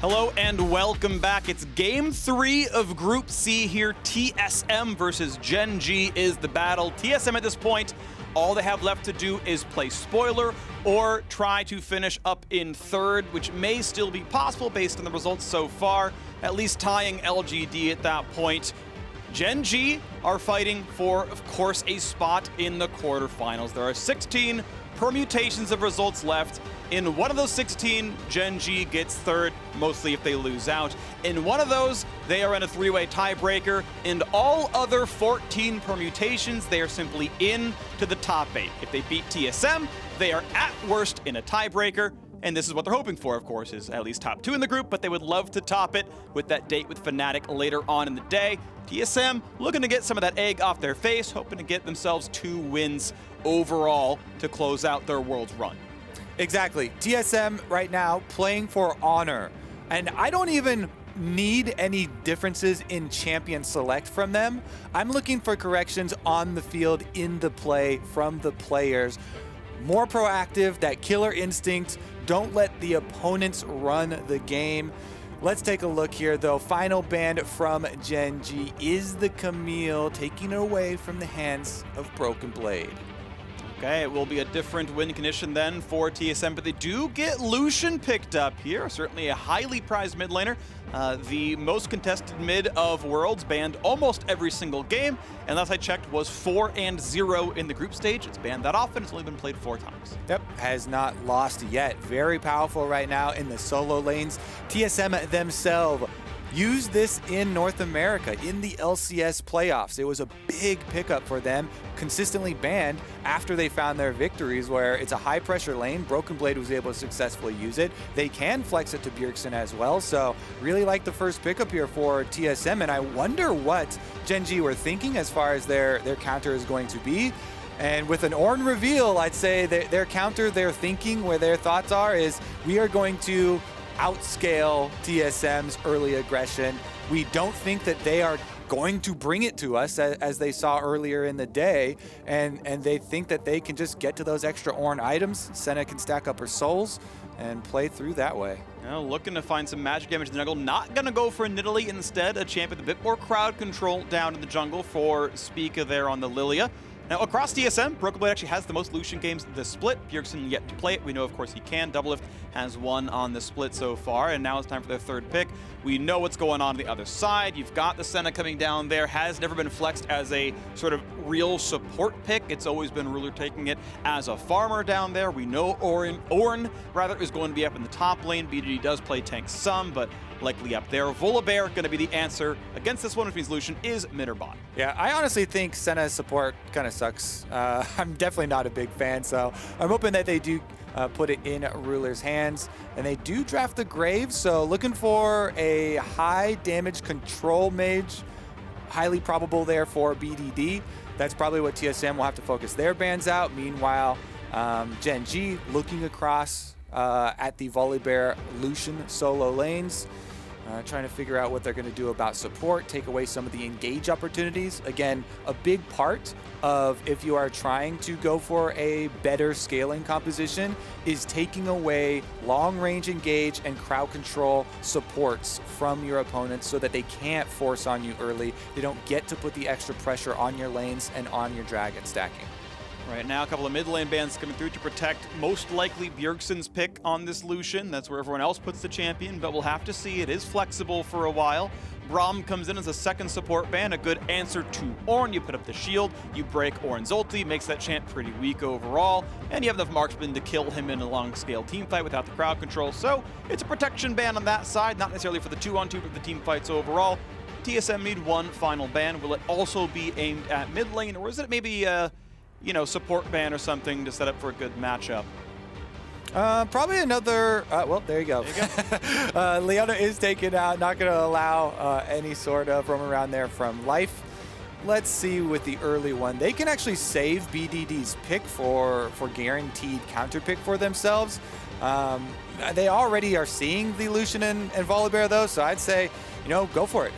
Hello and welcome back. It's game 3 of Group C here. TSM versus Gen.G is the battle. TSM at this point, all they have left to do is play spoiler or try to finish up in third, which may still be possible based on the results so far, at least tying LGD at that point. Gen.G are fighting for, of course, a spot in the quarterfinals. There are 16 permutations of results left. In one of those 16, Gen.G gets third, mostly if they lose out. In one of those, they are in a 3-way tiebreaker. In all other 14 permutations, they are simply in to the top 8. If they beat TSM, they are at worst in a tiebreaker. And this is what they're hoping for, of course, is at least top 2 in the group, but they would love to top it with that date with Fnatic later on in the day. TSM looking to get some of that egg off their face, hoping to get themselves 2 wins overall to close out their Worlds run. Exactly. TSM right now playing for honor. And I don't even need any differences in champion select from them. I'm looking for corrections on the field in the play from the players. More proactive, that killer instinct. Don't let the opponents run the game. Let's take a look here, though. Final ban from Gen.G is the Camille, taking it away from the hands of Broken Blade. Okay, it will be a different win condition then for TSM, but they do get Lucian picked up here. Certainly a highly prized mid laner. The most contested mid of Worlds, banned almost every single game, and last I checked was 4-0 in the group stage. It's banned that often, it's only been played 4 times. Yep, has not lost yet. Very powerful right now in the solo lanes. TSM themselves use this in North America in the LCS playoffs. It was a big pickup for them, consistently banned after they found their victories where it's a high pressure lane. Broken Blade was able to successfully use it. They can flex it to Bjergsen as well. So really like the first pickup here for TSM, and I wonder what Gen.G were thinking as far as their counter is going to be. And with an Ornn reveal, I'd say their counter, their thinking, where their thoughts are is we are going to outscale TSM's early aggression. We don't think that they are going to bring it to us as they saw earlier in the day, and they think that they can just get to those extra Ornn items. Senna can stack up her souls and play through that way. Now looking to find some magic damage in the jungle. Not going to go for Nidalee, instead a champion with a bit more crowd control down in the jungle for Spica there on the Lillia. Now, across TSM, Broken Blade actually has the most Lucian games this split. Bjergsen yet to play it. We know, of course, he can. Doublelift has won on the split so far, and now it's time for their third pick. We know what's going on the other side. You've got the Senna coming down there. Has never been flexed as a sort of real support pick. It's always been Ruler taking it as a farmer down there. We know Ornn rather is going to be up in the top lane. BDD does play tank some, but likely up there. Volibear going to be the answer against this one, which means Lucian is mid or bot. Yeah, I honestly think Senna's support kind of sucks. I'm definitely not a big fan, so I'm hoping that they do put it in Ruler's hands. And they do draft the Grave, so looking for a high damage control mage. Highly probable there for BDD. That's probably what TSM will have to focus their bans out. Meanwhile, Gen.G looking across at the Volibear Lucian solo lanes. Trying to figure out what they're going to do about support, take away some of the engage opportunities. Again, a big part of if you are trying to go for a better scaling composition is taking away long-range engage and crowd control supports from your opponents so that they can't force on you early. They don't get to put the extra pressure on your lanes and on your dragon stacking. Right now, a couple of mid lane bans coming through to protect most likely Bjergsen's pick on this Lucian. That's where everyone else puts the champion, but we'll have to see. It is flexible for a while. Braum comes in as a second support ban, a good answer to Ornn. You put up the shield, you break Ornn's ulti, makes that champ pretty weak overall, and you have enough marksman to kill him in a long-scale team fight without the crowd control. So it's a protection ban on that side, not necessarily for the 2-on-2, but the team fights overall. TSM need one final ban. Will it also be aimed at mid lane, or is it maybe you know, support ban or something to set up for a good matchup? Probably another, well, there you go. Leona is taken out, not going to allow any sort of roam around there from life. Let's see with the early one. They can actually save BDD's pick for guaranteed counter pick for themselves. They already are seeing the Lucian and Volibear though, so I'd say, you know, go for it.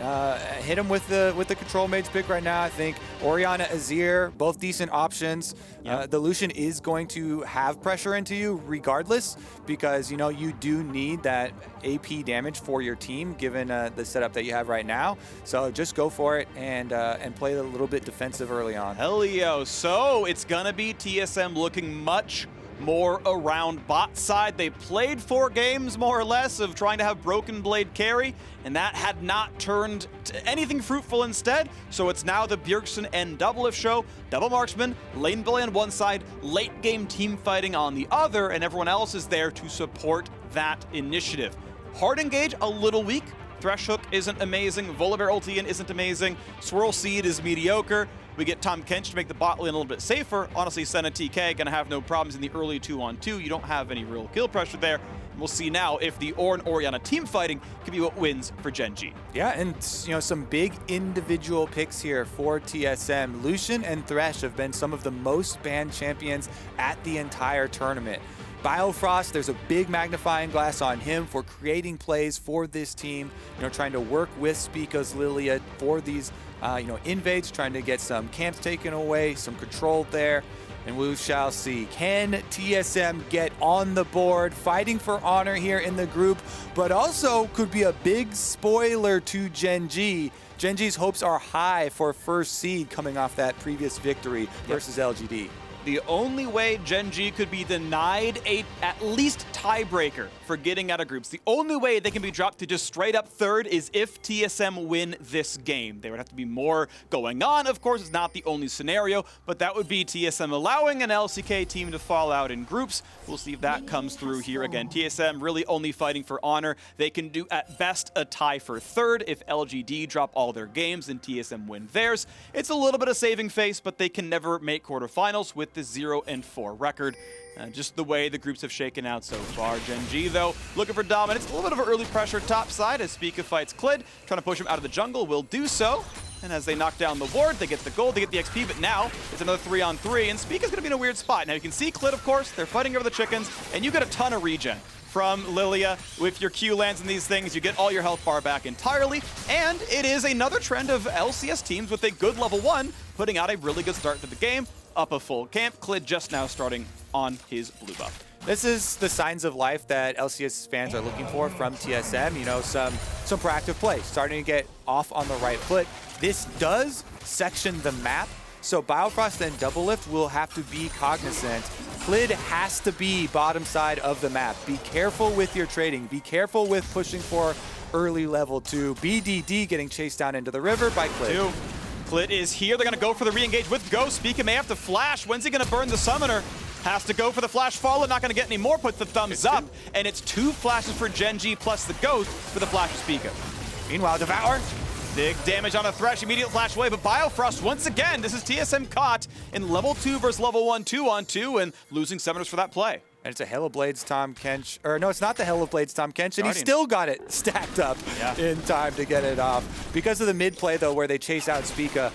Hit him with the control mage's pick right now. I think Orianna, Azir, both decent options. Yep. The Lucian is going to have pressure into you regardless, because you know you do need that AP damage for your team given the setup that you have right now. So just go for it and play a little bit defensive early on. Aphelios. So it's gonna be TSM looking much more around bot side. They played 4 games more or less of trying to have Broken Blade carry, and that had not turned to anything fruitful instead. So it's now the Bjergsen and Doublelift show. Double marksman, lane bully on one side, late game team fighting on the other, and everyone else is there to support that initiative. Hard engage, a little weak. Thresh hook isn't amazing. Volibear ulti in isn't amazing. Swirl seed is mediocre. We get Tahm Kench to make the bot lane a little bit safer. Honestly, Senna TK gonna have no problems in the early 2-on-2. You don't have any real kill pressure there. And we'll see now if the Ornn Orianna team fighting can be what wins for Gen.G. Yeah, and you know, some big individual picks here for TSM. Lucian and Thresh have been some of the most banned champions at the entire tournament. Biofrost, there's a big magnifying glass on him for creating plays for this team, you know, trying to work with Spica's Lillia for these, you know, invades, trying to get some camps taken away, some control there, and we shall see. Can TSM get on the board, fighting for honor here in the group, but also could be a big spoiler to Gen.G. Gen.G's hopes are high for first seed coming off that previous victory versus LGD. The only way Gen.G could be denied a at least tiebreaker for getting out of groups, the only way they can be dropped to just straight up third is if TSM win this game. There would have to be more going on. Of course, it's not the only scenario, but that would be TSM allowing an LCK team to fall out in groups. We'll see if that comes through here again. TSM really only fighting for honor. They can do at best a tie for third. If LGD drop all their games and TSM win theirs, it's a little bit of saving face, but they can never make quarterfinals with the 0-4 record. Just the way the groups have shaken out so far. Gen.G, though, looking for dominance. A little bit of early pressure top side as Spica fights Clid, trying to push him out of the jungle. Will do so. And as they knock down the ward, they get the gold, they get the XP, but now it's another 3-on-3, and Spica's going to be in a weird spot. Now you can see Clid, of course, they're fighting over the chickens, and you get a ton of regen from Lillia. With your Q lands and these things, you get all your health bar back entirely, and it is another trend of LCS teams with a good level 1 putting out a really good start to the game. Up a full camp. Clid just now starting on his blue buff. This is the signs of life that LCS fans are looking for from TSM. You know, some proactive play, starting to get off on the right foot. This does section the map, so Biofrost and Doublelift will have to be cognizant. Clid has to be bottom side of the map. Be careful with your trading. Be careful with pushing for early level 2. BDD getting chased down into the river by Clid. Clid is here. They're going to go for the re-engage with Ghost. Spica may have to flash. When's he going to burn the summoner? Has to go for the flash follow. Not going to get any more. Puts the thumbs up. And it's 2 flashes for Gen.G plus the Ghost for the flash of Spica. Meanwhile, Devour. Big damage on a Thresh. Immediate flash away. But Biofrost, once again, this is TSM caught in level 2 versus level 1 2-on-2 and losing summoners for that play. And it's a Hell of Blades Tahm Kench, or no, it's not the Hell of Blades Tahm Kench, and he still got it stacked up in time to get it off. Because of the mid play, though, where they chase out Spica,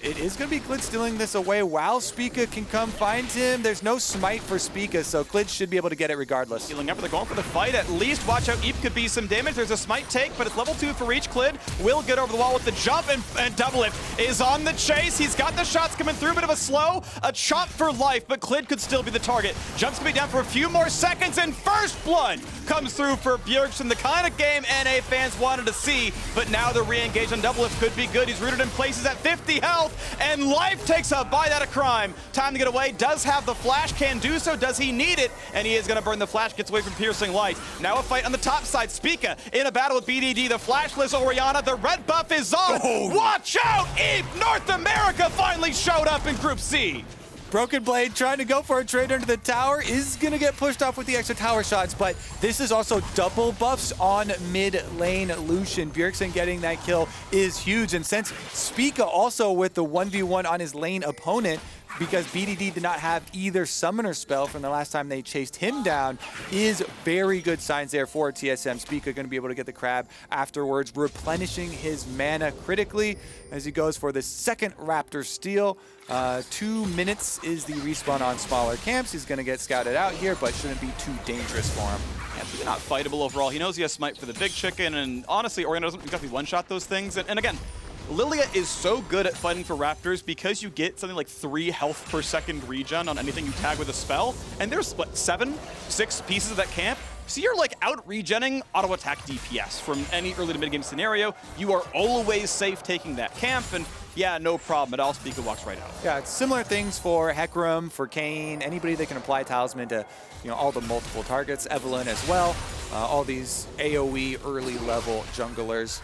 it is going to be Clid stealing this away while Spica can come find him. There's no smite for Spica, so Clid should be able to get it regardless. Healing up, they're going for the fight at least. Watch out, Eep could be some damage. There's a smite take, but it's level 2 for each. Clid will get over the wall with the jump, and Doublelift is on the chase. He's got the shots coming through, bit of a slow, a chop for life, but Clid could still be the target. Jump's gonna be down for a few more seconds, and first blood comes through for Bjergsen, the kind of game NA fans wanted to see, but now the re-engage on Doublelift could be good. He's rooted in places at 50 health, and life takes a bite out of crime. Time to get away, does have the flash, can do so, does he need it? And he is gonna burn the flash, gets away from piercing light. Now a fight on the top side, Spica in a battle with BDD, the flashless Orianna, the red buff is on. Watch out, Eve, North America finally showed up in Group C. Broken Blade trying to go for a trade under the tower is going to get pushed off with the extra tower shots, but this is also double buffs on mid lane Lucian. Bjergsen getting that kill is huge, and since Spica also with the 1v1 on his lane opponent, because BDD did not have either summoner spell from the last time they chased him down, is very good signs there for TSM. Spica going to be able to get the crab afterwards, replenishing his mana critically as he goes for the second Raptor steal. 2 minutes is the respawn on smaller camps. He's going to get scouted out here, but shouldn't be too dangerous for him. Yeah, he's not fightable overall. He knows he has smite for the big chicken, and honestly, Orianna doesn't exactly one-shot those things. And again, Lillia is so good at fighting for Raptors because you get something like 3 health per second regen on anything you tag with a spell. And there's, what, 6 pieces of that camp? So you're like out-regenning auto-attack DPS from any early to mid-game scenario. You are always safe taking that camp, and yeah, no problem at all. Spica walks right out. Yeah, it's similar things for Hecarim, for Kayn, anybody that can apply Talisman to, you know, all the multiple targets. Evelynn as well. All these AoE early level junglers.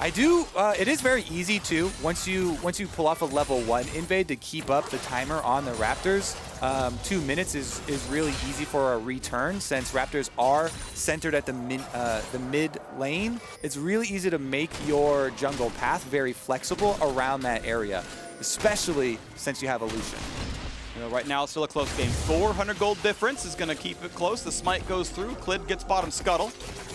It is very easy too, once you pull off a level 1 invade, to keep up the timer on the Raptors. 2 minutes is really easy for a return, since Raptors are centered at the mid lane. It's really easy to make your jungle path very flexible around that area, especially since you have a Lucian. You know, right now, it's still a close game. 400 gold difference is going to keep it close. The smite goes through. Clid gets bottom scuttle.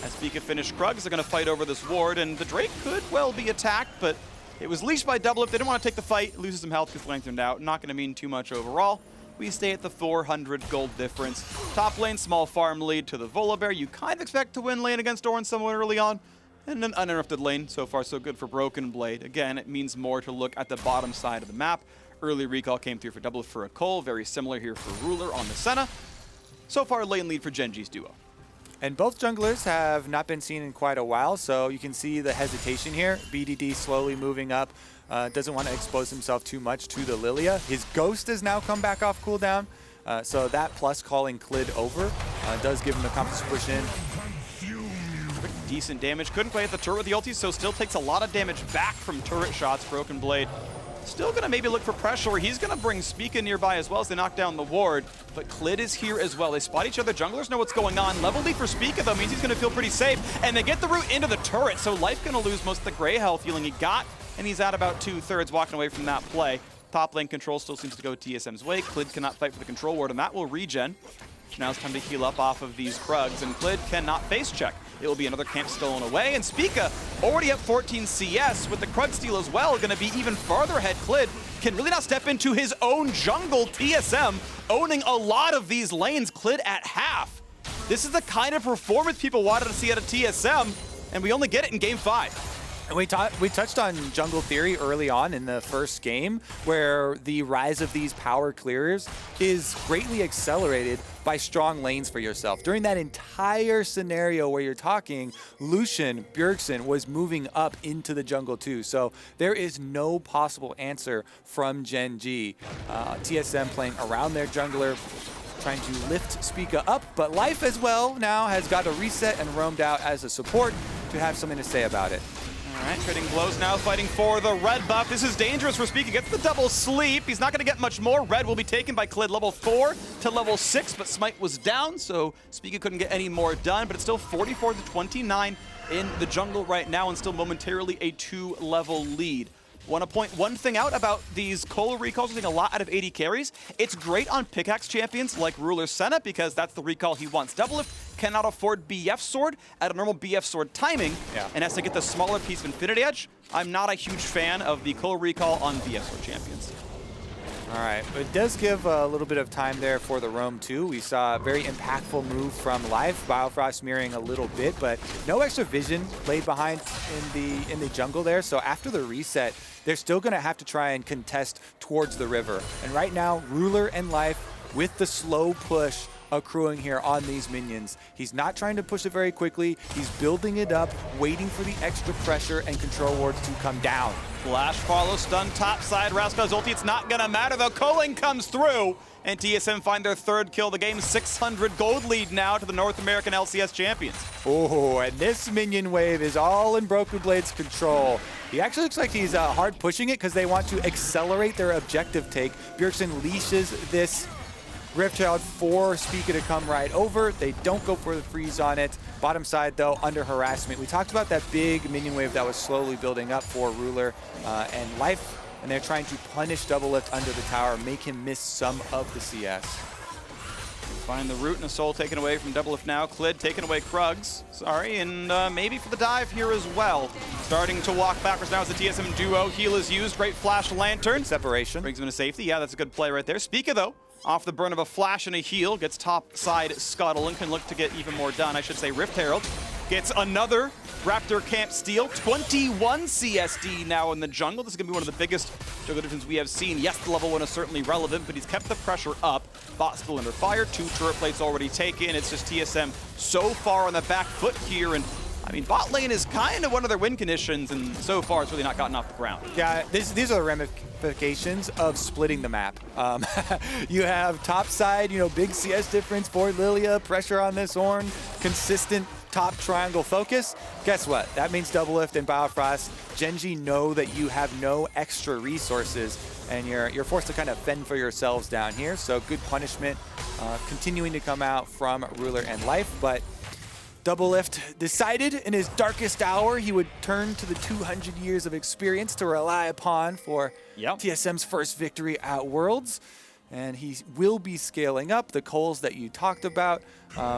As Spica finish Krugs, they're going to fight over this ward, and the Drake could well be attacked, but it was leashed by Doublelift. They didn't want to take the fight. Loses some health, gets lengthened out. Not going to mean too much overall. We stay at the 400 gold difference. Top lane, small farm lead to the Volibear. You kind of expect to win lane against Ornn somewhat early on. And an uninterrupted lane. So far, so good for Broken Blade. Again, it means more to look at the bottom side of the map. Early recall came through for Doublelift for a Cole. Very similar here for Ruler on the Senna. So far, lane lead for Gen.G's duo. And both junglers have not been seen in quite a while, so you can see the hesitation here. BDD slowly moving up, doesn't want to expose himself too much to the Lillia. His Ghost has now come back off cooldown, so that plus calling Clid over does give him the confidence to push in. Decent damage. Couldn't play at the turret with the ulti, so still takes a lot of damage back from turret shots. Broken Blade still going to maybe look for pressure. He's going to bring Spica nearby as well as they knock down the ward. But Clid is here as well. They spot each other. Junglers know what's going on. Level lead for Spica, though, means he's going to feel pretty safe. And they get the route into the turret, so Life going to lose most of the gray health healing he got. And he's at about 2/3 walking away from that play. Top lane control still seems to go TSM's way. Clid cannot fight for the control ward, and that will regen. Now it's time to heal up off of these Krugs, and Clid cannot face check. It will be another camp stolen away, and Spica already up 14 CS with the Krug steal as well, going to be even farther ahead. Clid can really not step into his own jungle. TSM owning a lot of these lanes. Clid at half. This is the kind of performance people wanted to see out of TSM, and we only get it in Game 5. And we touched on jungle theory early on in the first game, where the rise of these power clearers is greatly accelerated by strong lanes for yourself. During that entire scenario where you're talking, Lucian, Bjergsen was moving up into the jungle too. So there is no possible answer from Gen.G. TSM playing around their jungler, trying to lift Spica up, but Life as well now has got a reset and roamed out as a support to have something to say about it. All right, trading blows now, fighting for the red buff. This is dangerous for Spica. Gets the double sleep. He's not going to get much more. Red will be taken by Clid, level 4 to level 6, but Smite was down, so Spica couldn't get any more done. But it's still 44-29 in the jungle right now, and still momentarily a 2-level lead. Want to point one thing out about these Cole recalls, we're seeing a lot out of AD carries. It's great on pickaxe champions like Ruler Senna, because that's the recall he wants. Doublelift cannot afford BF Sword at a normal BF Sword timing, and has to get the smaller piece of Infinity Edge. I'm not a huge fan of the Cole recall on BF Sword champions. All right, but it does give a little bit of time there for the roam too. We saw a very impactful move from Life, Biofrost mirroring a little bit, but no extra vision laid behind in the jungle there. So after the reset, they're still going to have to try and contest towards the river. And right now, Ruler and Life with the slow push accruing here on these minions. He's not trying to push it very quickly. He's building it up, waiting for the extra pressure and control wards to come down. Flash follow, stun top side. Rascal's ulti, it's not gonna matter though. Culling comes through, and TSM find their 3rd kill of the game. 600 gold lead now to the North American LCS champions. Oh, and this minion wave is all in Broken Blade's control. He actually looks like he's hard pushing it because they want to accelerate their objective take. Bjergsen leashes this Rift Child for Spica to come right over. They don't go for the freeze on it. Bottom side, though, under harassment. We talked about that big minion wave that was slowly building up for Ruler and Life. and they're trying to punish Doublelift under the tower, make him miss some of the CS. Find the root and a soul taken away from Doublelift now. Clid taking away Krugs. Sorry, and maybe for the dive here as well. Starting to walk backwards now as the TSM duo. Heal is used. Great flash lantern. Separation. Brings him into safety. Yeah, that's a good play right there. Spica, though, off the burn of a flash and a heal. Gets top side scuttle and can look to get even more done. I should say Rift Herald gets another Raptor Camp steal. 21 CSD now in the jungle. This is going to be one of the biggest jungle differences we have seen. Yes, the level 1 is certainly relevant, but he's kept the pressure up. Bot still under fire. 2 turret plates already taken. It's just TSM so far on the back foot here. And I mean, bot lane is kind of one of their win conditions, and so far it's really not gotten off the ground. Yeah, these are the ramifications of splitting the map. You have top side, big CS difference for Lillia, pressure on this Ornn, consistent top triangle focus. Guess what? That means Doublelift and Biofrost, Gen.G know that you have no extra resources, and you're forced to kind of fend for yourselves down here. So good punishment continuing to come out from Ruler and Life, but Doublelift decided in his darkest hour he would turn to the 200 years of experience to rely upon for TSM's first victory at Worlds. And he will be scaling up the coals that you talked about,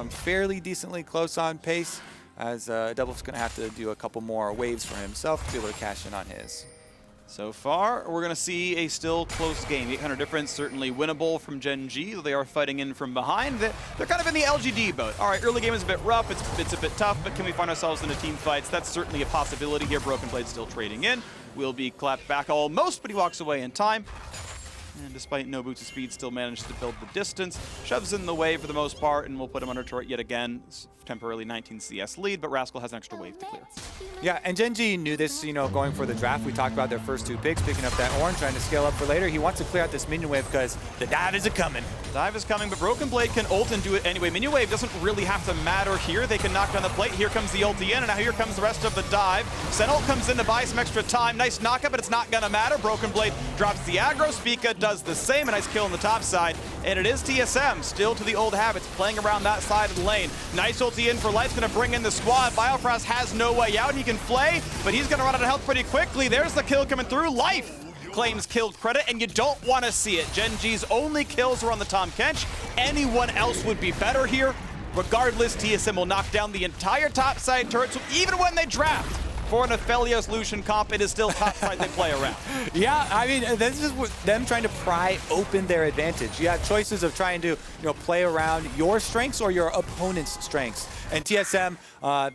fairly decently close on pace, as Doublelift's going to have to do a couple more waves for himself to be able to cash in on his. So far, we're going to see a still close game. 800 difference, certainly winnable from Gen.G. They are fighting in from behind. They're kind of in the LGD boat. All right, early game is a bit rough. It's a bit tough, but can we find ourselves in a team fights? That's certainly a possibility here. Broken Blade still trading in. Will be clapped back almost, but he walks away in time. And despite no boots of speed, still manages to build the distance. Shoves in the way for the most part, and we'll put him under turret yet again. Temporarily 19 CS lead, but Rascal has an extra wave to clear. Yeah, and Gen.G knew this, going for the draft. We talked about their first 2 picks, picking up that Ornn, trying to scale up for later. He wants to clear out this minion wave because the dive is a-coming. Dive is coming, but Broken Blade can ult and do it anyway. Minion wave doesn't really have to matter here. They can knock down the plate. Here comes the ulti in, and now here comes the rest of the dive. Senna comes in to buy some extra time. Nice knockup, but it's not going to matter. Broken Blade drops the aggro. Spica does the same. A nice kill on the top side, and it is TSM still to the old habits, playing around that side of the lane. Nice ulti in for Light's going to bring in the squad. Biofrost has no way out. He can flay, but he's going to run out of health pretty quickly. There's the kill coming through. Life claims kill credit, and you don't want to see it. Gen.G's only kills are on the Tahm Kench. Anyone else would be better here. Regardless, TSM will knock down the entire top side turret, so even when they draft for an Aphelios Lucian comp, it is still top side they play around. Yeah, I mean, this is them trying to pry open their advantage. You have choices of trying to, play around your strengths or your opponent's strengths. And TSM,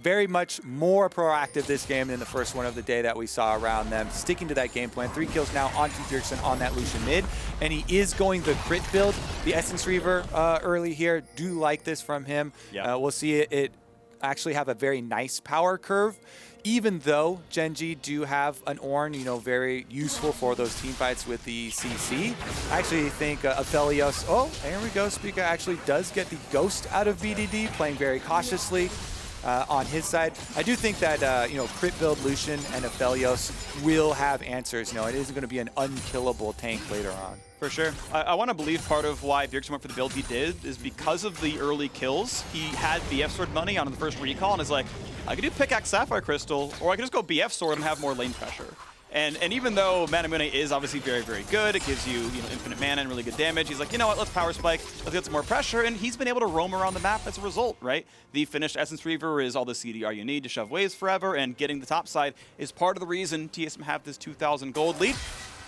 very much more proactive this game than the first one of the day that we saw around them, sticking to that game plan. 3 kills now onto Bjergsen on that Lucian mid, and he is going the crit build. The Essence Reaver early here, do like this from him. Yeah. We'll see it actually have a very nice power curve. Even though Gen.G do have an Ornn, very useful for those team fights with the CC. I actually think Aphelios, there we go, Spica actually does get the Ghost out of BDD, playing very cautiously on his side. I do think that, crit build Lucian and Aphelios will have answers. It isn't going to be an unkillable tank later on. For sure. I want to believe part of why Bjergsen went for the build he did is because of the early kills. He had BF Sword money on the first recall and is like, I could do Pickaxe Sapphire Crystal, or I could just go BF Sword and have more lane pressure. And even though Mana Mune is obviously very, very good, it gives you, infinite mana and really good damage, he's like, you know what, let's Power Spike, let's get some more pressure, and he's been able to roam around the map as a result, right? The finished Essence Reaver is all the CDR you need to shove waves forever, and getting the top side is part of the reason TSM have this 2,000 gold lead.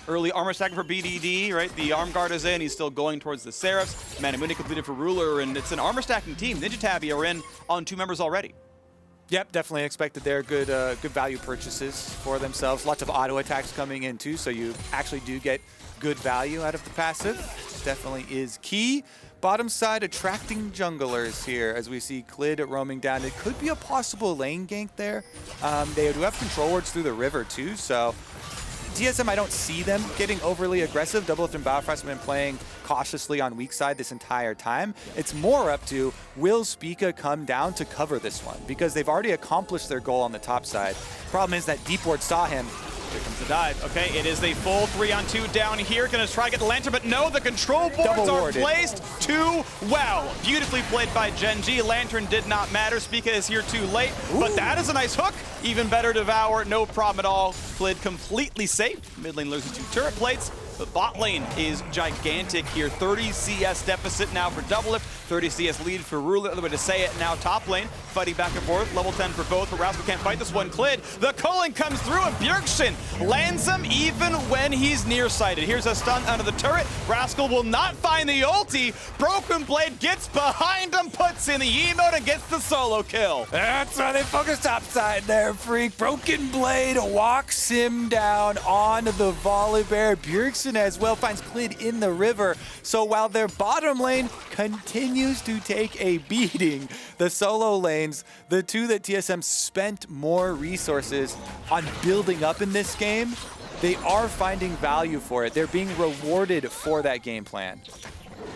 Early armor stacking for BDD, right? The arm guard is in, he's still going towards the Seraphs. Mana Mune completed for Ruler, and it's an armor stacking team. Ninja Tabby are in on 2 members already. Yep, definitely expected there. Good value purchases for themselves. Lots of auto attacks coming in too, so you actually do get good value out of the passive. Definitely is key. Bottom side, attracting junglers here as we see Clid roaming down. It could be a possible lane gank there. They do have control wards through the river too, so TSM, I don't see them getting overly aggressive. Doublelift and Biofrost have been playing cautiously on weak side this entire time. It's more up to, will Spica come down to cover this one? Because they've already accomplished their goal on the top side. Problem is that Deep Ward saw him, Here comes the dive. Okay, it is a full 3-on-2 down here. Gonna try to get the lantern, but no, the control boards are placed too well. Beautifully played by Gen.G. Lantern did not matter. Spica is here too late, but that is a nice hook. Even better Devour, no problem at all. Clid completely safe. Mid lane loses 2 turret plates. The bot lane is gigantic here. 30 CS deficit now for Doublelift, 30 CS lead for Ruler, other way to say it. Now top lane, fighting back and forth, level 10 for both, but Rascal can't fight this one. Clid, the culling comes through, and Bjergsen lands him even when he's nearsighted. Here's a stun under the turret. Rascal will not find the ulti. Broken Blade gets behind him, puts in the emote, and gets the solo kill. That's why they focused topside there, Freak. Broken Blade walks him down on the Volibear. Bjergsen as well finds Clid in the river. So while their bottom lane continues to take a beating, the solo lanes, the two that TSM spent more resources on building up in this game, they are finding value for it. They're being rewarded for that game plan.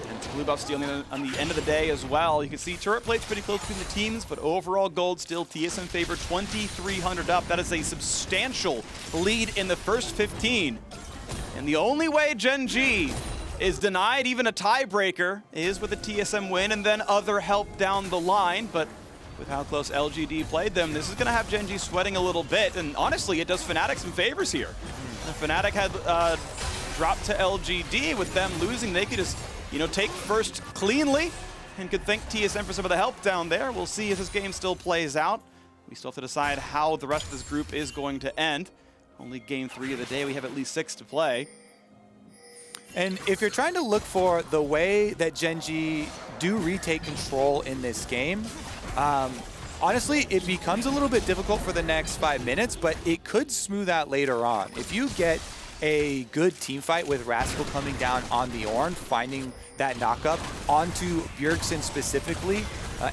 And blue buff stealing on the end of the day as well. You can see turret plates pretty close between the teams, but overall gold still TSM favor, 2,300 up. That is a substantial lead in the first 15. And the only way Gen.G is denied even a tiebreaker is with a TSM win and then other help down the line. But with how close LGD played them, this is going to have Gen.G sweating a little bit. And honestly, it does Fnatic some favors here. If Fnatic had dropped to LGD, with them losing, they could just, take first cleanly and could thank TSM for some of the help down there. We'll see if this game still plays out. We still have to decide how the rest of this group is going to end. Only game 3 of the day. We have at least 6 to play. And if you're trying to look for the way that Gen.G do retake control in this game, honestly, it becomes a little bit difficult for the next 5 minutes, but it could smooth out later on. If you get a good team fight with Rascal coming down on the Ornn, finding that knockup onto Bjergsen specifically,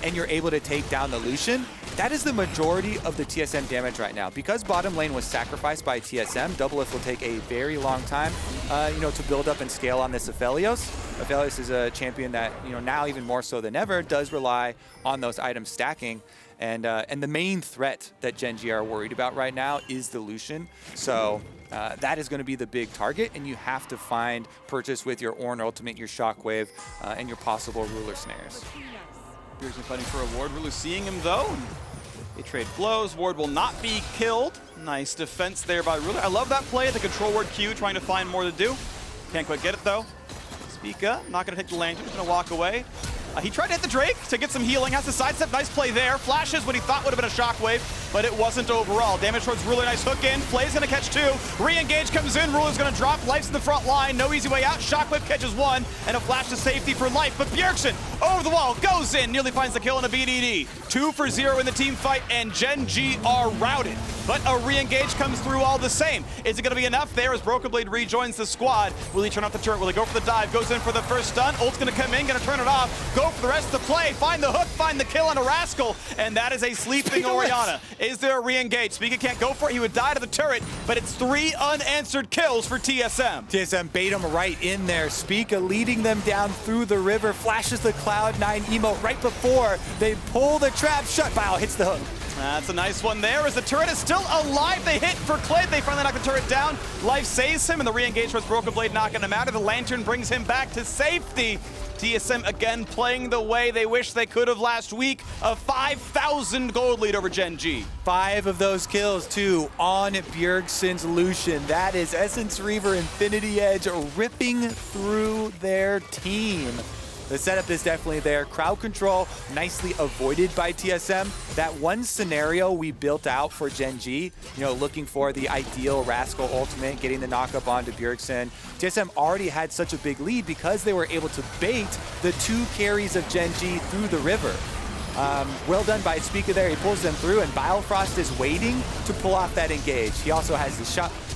and you're able to take down the Lucian, that is the majority of the TSM damage right now. Because bottom lane was sacrificed by TSM, Doublelift will take a very long time, to build up and scale on this Aphelios. Aphelios is a champion that, now even more so than ever, does rely on those items stacking. And the main threat that Gen.G are worried about right now is the Lucian. So that is going to be the big target, and you have to find purchase with your Ornn ultimate, your Shockwave, and your possible Ruler snares. Bjergsen fighting for a ward. Ruler seeing him though. They trade blows. Ward will not be killed. Nice defense there by Ruler. I love that play. The control ward Q trying to find more to do. Can't quite get it though. Spica not going to take the lantern. Just going to walk away. He tried to hit the Drake to get some healing, has to sidestep, nice play there. Flashes what he thought would have been a shockwave, but it wasn't overall. Damage towards Ruler, nice hook in. Play's gonna catch 2. Re-engage comes in, Ruler's gonna drop, Life's in the front line, no easy way out. Shockwave catches 1, and a flash to safety for Life, but Bjergsen over the wall, goes in, nearly finds the kill in a BDD. 2 for 0 in the team fight, and Gen.G are routed. But a re-engage comes through all the same. Is it gonna be enough there as Broken Blade rejoins the squad? Will he turn off the turret? Will he go for the dive? Goes in for the first stun, ult's gonna come in, gonna turn it off, go for the rest of the play, find the hook, find the kill on a Rascal, and that is a sleeping Orianna. Is there a re-engage? Spica can't go for it, he would die to the turret, but it's 3 unanswered kills for TSM. TSM bait him right in there. Spica leading them down through the river, flashes the Cloud9 emote right before they pull the trap shut. Bow hits the hook. That's a nice one there as the turret is still alive. They hit for Clid. They finally knock the turret down. Life saves him, and the re-engage towards Broken Blade knocking him out. The lantern brings him back to safety. TSM again playing the way they wish they could have last week. A 5,000 gold lead over Gen.G. 5 of those kills, too, on Bjergsen's Lucian. That is Essence Reaver Infinity Edge ripping through their team. The setup is definitely there. Crowd control nicely avoided by TSM. That one scenario we built out for Gen.G, looking for the ideal Rascal ultimate, getting the knockup onto Bjergsen. TSM already had such a big lead because they were able to bait the 2 carries of Gen.G through the river. Well done by Spica there. He pulls them through, and Biofrost is waiting to pull off that engage. He also has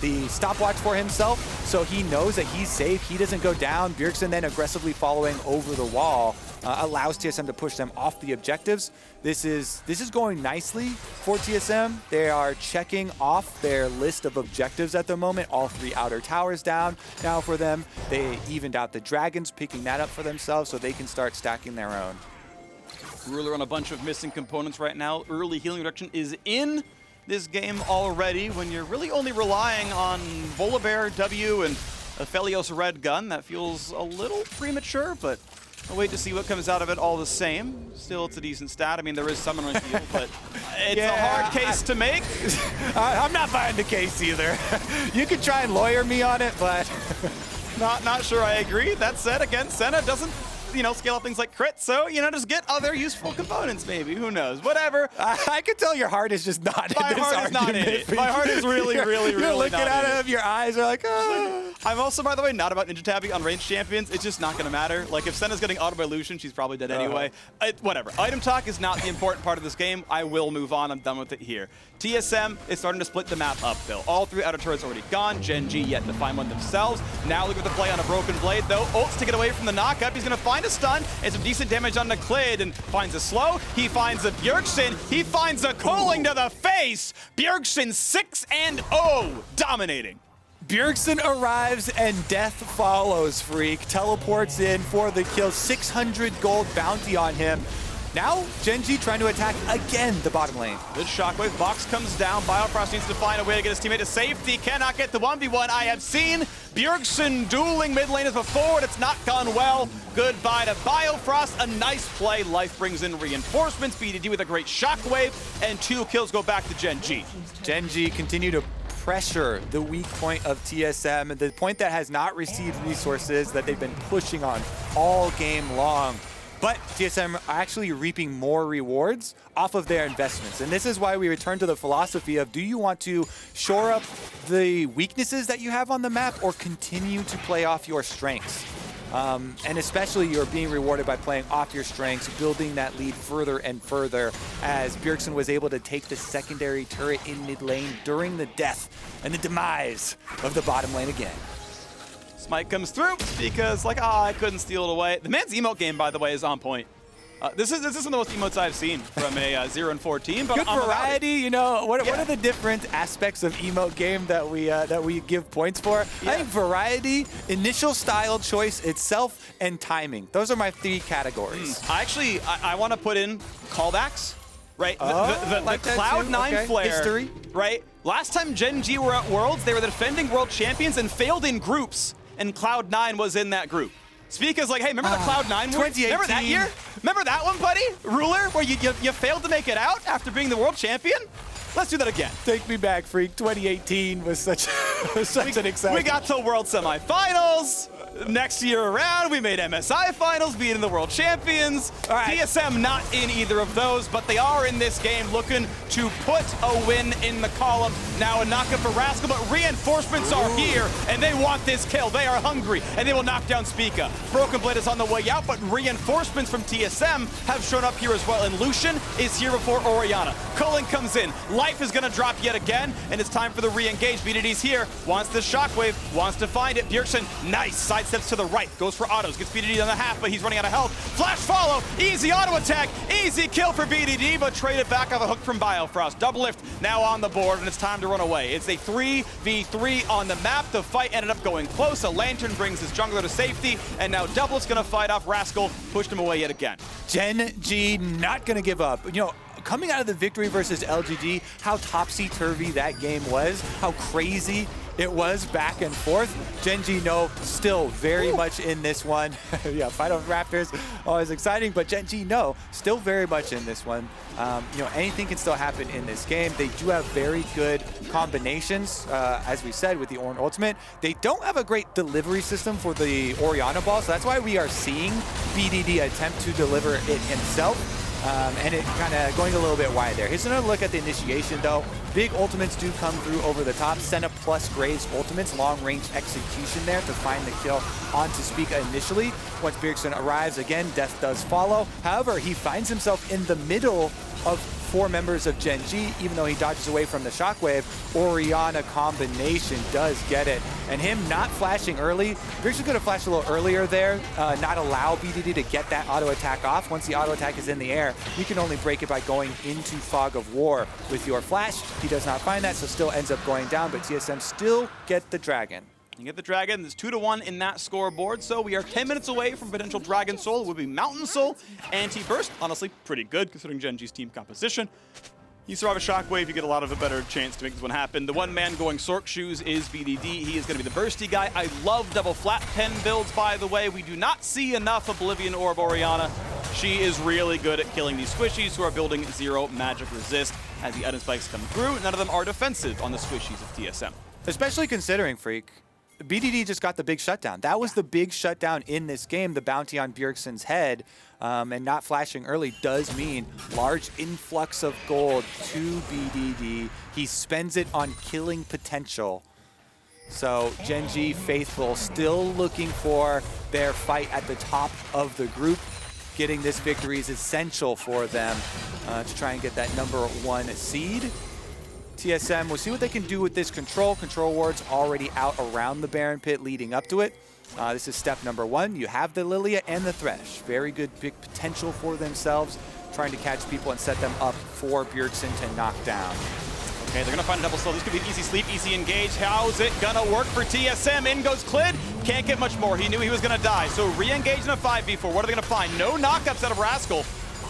the stopwatch for himself, so he knows that he's safe. He doesn't go down. Bjergsen then aggressively following over the wall allows TSM to push them off the objectives. This is going nicely for TSM. They are checking off their list of objectives at the moment. All 3 outer towers down now for them. They evened out the dragons, picking that up for themselves so they can start stacking their own. Ruler on a bunch of missing components right now. Early healing reduction is in. this game already when you're really only relying on Volibear, W, and Aphelios red gun. That feels a little premature, but I'll wait to see what comes out of it all the same. Still, it's a decent stat. I mean, there is someone on the field, but it's a hard case to make. I'm not buying the case either. You could try and lawyer me on it, but not sure I agree. That said, again, Senna doesn't, scale up things like crit, so, just get other useful components maybe. Who knows? Whatever. I can tell your heart is just not in this argument. My heart is not in it. My heart is really You're looking not at in him, your eyes are like, oh. I'm also, by the way, not about ninja tabbing on ranged champions. It's just not going to matter. Like, if Senna's getting auto by Lucian, she's probably dead anyway. Whatever. Item talk is not the important part of this game. I will move on. I'm done with it here. TSM is starting to split the map up, though. All 3 outer turrets already gone. Gen.G yet to find one themselves. Now look at the play on a broken blade, though. Ult's to get away from the knockup. He's going to find a stun and some decent damage on the Clid and finds a slow. He finds a Bjergsen. He finds a calling to the face. Bjergsen 6-0, dominating. Bjergsen arrives and death follows, Freak. Teleports in for the kill. 600 gold bounty on him. Now, Gen.G trying to attack again the bottom lane. Good shockwave. Box comes down. Biofrost needs to find a way to get his teammate to safety. Cannot get the 1v1. I have seen Bjergsen dueling mid lane as before, and it's not gone well. Goodbye to Biofrost. A nice play. Life brings in reinforcements. BDD with a great shockwave, and 2 kills go back to Gen.G. Gen.G continue to pressure the weak point of TSM, the point that has not received resources that they've been pushing on all game long. But TSM are actually reaping more rewards off of their investments. And this is why we return to the philosophy of, do you want to shore up the weaknesses that you have on the map or continue to play off your strengths? And especially you're being rewarded by playing off your strengths, building that lead further and further, as Bjergsen was able to take the secondary turret in mid lane during the death and the demise of the bottom lane again. Smite comes through because, I couldn't steal it away. The man's emote game, by the way, is on point. This is some of the most emotes I've seen from a 0-4 team. But good variety, what are the different aspects of emote game that we give points for? Yeah. I think variety, initial style choice itself, and timing. Those are my 3 categories. I want to put in callbacks, right? The like Cloud9 flare, history, right? Last time Gen.G were at Worlds, they were the defending world champions and failed in groups, and Cloud9 was in that group. Spica's like, hey, remember the Cloud9 one? Remember that year? Remember that one, buddy? Ruler, where you failed to make it out after being the world champion? Let's do that again. Take me back, Freak. 2018 was such an exciting. We got to World Semifinals. Next year around, we made MSI Finals, beating the world champions. TSM not in either of those, but they are in this game looking to put a win in the column. Now a knockup for Rascal, but reinforcements are here, and they want this kill. They are hungry, and they will knock down Spica. Broken Blade is on the way out, but reinforcements from TSM have shown up here as well, and Lucian is here before Orianna. Culling comes in. Life is going to drop yet again, and it's time for the re-engage. BDD's here, wants the shockwave, wants to find it. Bjergsen, nice, sidesteps to the right, goes for autos, gets BDD on the half, but he's running out of health. Flash follow, easy auto attack, easy kill for BDD, but traded back off a hook from Biofrost. Doublelift now on the board, and it's time to run away. It's a 3v3 on the map. The fight ended up going close. A lantern brings his jungler to safety, and now Doublelift's going to fight off Rascal, pushed him away yet again. Gen.G not going to give up. Coming out of the victory versus LGD, how topsy-turvy that game was, how crazy it was back and forth. Gen.G, still very much in this one. Yeah, fight off Raptors, always exciting, but Gen.G, still very much in this one. Anything can still happen in this game. They do have very good combinations, as we said, with the Ornn ultimate. They don't have a great delivery system for the Orianna ball, so that's why we are seeing BDD attempt to deliver it himself. And it kind of going a little bit wide there. Here's another look at the initiation, though. Big ultimates do come through over the top. Senna plus Graves ultimates, long-range execution there to find the kill onto Spica initially. Once Bjergsen arrives, again, death does follow. However, he finds himself in the middle of 4 members of Gen.G, even though he dodges away from the shockwave. Orianna combination does get it. And him not flashing early, Bjergsen could have flashed a little earlier there, not allow BDD to get that auto attack off. Once the auto attack is in the air, you can only break it by going into Fog of War with your flash. He does not find that, so still ends up going down, but TSM still get the dragon. You get the dragon. There's 2-1 in that scoreboard, so we are 10 minutes away from potential Dragon Soul. It would be Mountain Soul. Anti-burst, honestly, pretty good considering Gen.G's team composition. You survive a shockwave, you get a lot of a better chance to make this one happen. The one man going Sork shoes is BDD. He is going to be the bursty guy. I love double flat pen builds, by the way. We do not see enough Oblivion Orb Orianna. She is really good at killing these squishies who are building 0 magic resist. As the item spikes come through, none of them are defensive on the squishies of TSM. Especially considering, Freak, BDD just got the big shutdown. That was the big shutdown in this game. The bounty on Bjergsen's head and not flashing early does mean large influx of gold to BDD. He spends it on killing potential. So Gen.G faithful still looking for their fight at the top of the group. Getting this victory is essential for them to try and get that #1 seed. TSM, we'll see what they can do with this control. Control ward's already out around the Baron pit leading up to it. This is step #1. You have the Lillia and the Thresh. Very good big potential for themselves, trying to catch people and set them up for Bjergsen to knock down. Okay, they're gonna find a double slow. This could be an easy sleep, easy engage. How's it gonna work for TSM? In goes Clid. Can't get much more. He knew he was gonna die. So re-engage in a 5v4. What are they gonna find? No knockups out of Rascal.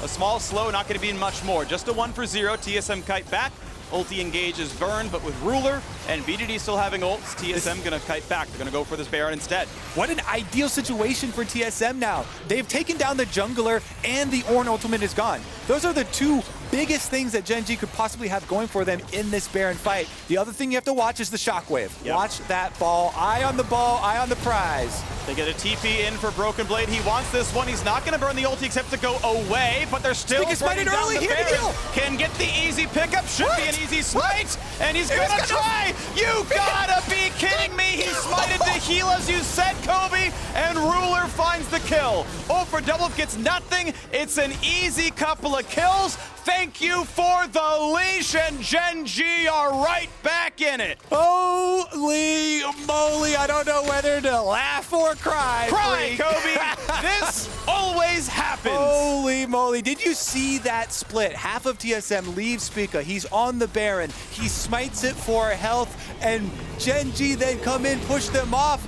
A small slow, not gonna be much more. Just a 1 for 0. TSM kite back. Ulti engage is burned, but with Ruler and BDD still having ults, TSM gonna kite back. They're gonna go for this Baron instead. What an ideal situation for TSM now. They've taken down the jungler and the Ornn ultimate is gone. Those are the two biggest things that Gen.G could possibly have going for them in this Baron fight. The other thing you have to watch is the shockwave. Yep. Watch that ball. Eye on the ball, eye on the prize. They get a TP in for Broken Blade. He wants this one. He's not going to burn the ulti except to go away, but they're still burning down early. the Baron. Can get the easy pickup. Should be an easy smite. And he's going to try. You gotta be kidding me. He smited to heal as you said, Kobe, and Ruler finds the kill. Oh, for Doublelift gets nothing. It's an easy couple of kills. Thank you for the leash, and Gen.G are right back in it. Holy moly, I don't know whether to laugh or cry. Cry, Kobe. This always happens. Holy moly. Did you see that split? Half of TSM leaves Spica. He's on the Baron. He smites it for health, and Gen.G then come in, push them off.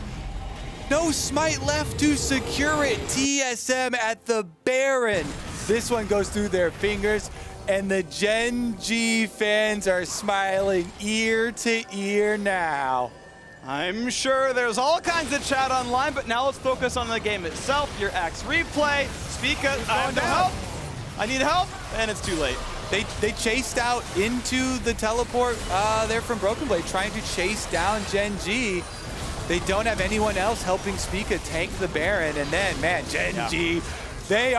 No smite left to secure it. TSM at the Baron. This one goes through their fingers, and the Gen.G fans are smiling ear to ear now. I'm sure there's all kinds of chat online, but now let's focus on the game itself. Your Axe replay. Spica, I need help. I need help, and it's too late. They chased out into the teleport there from Broken Blade, trying to chase down Gen.G. They don't have anyone else helping Spica tank the Baron, and then, man, Gen.G, they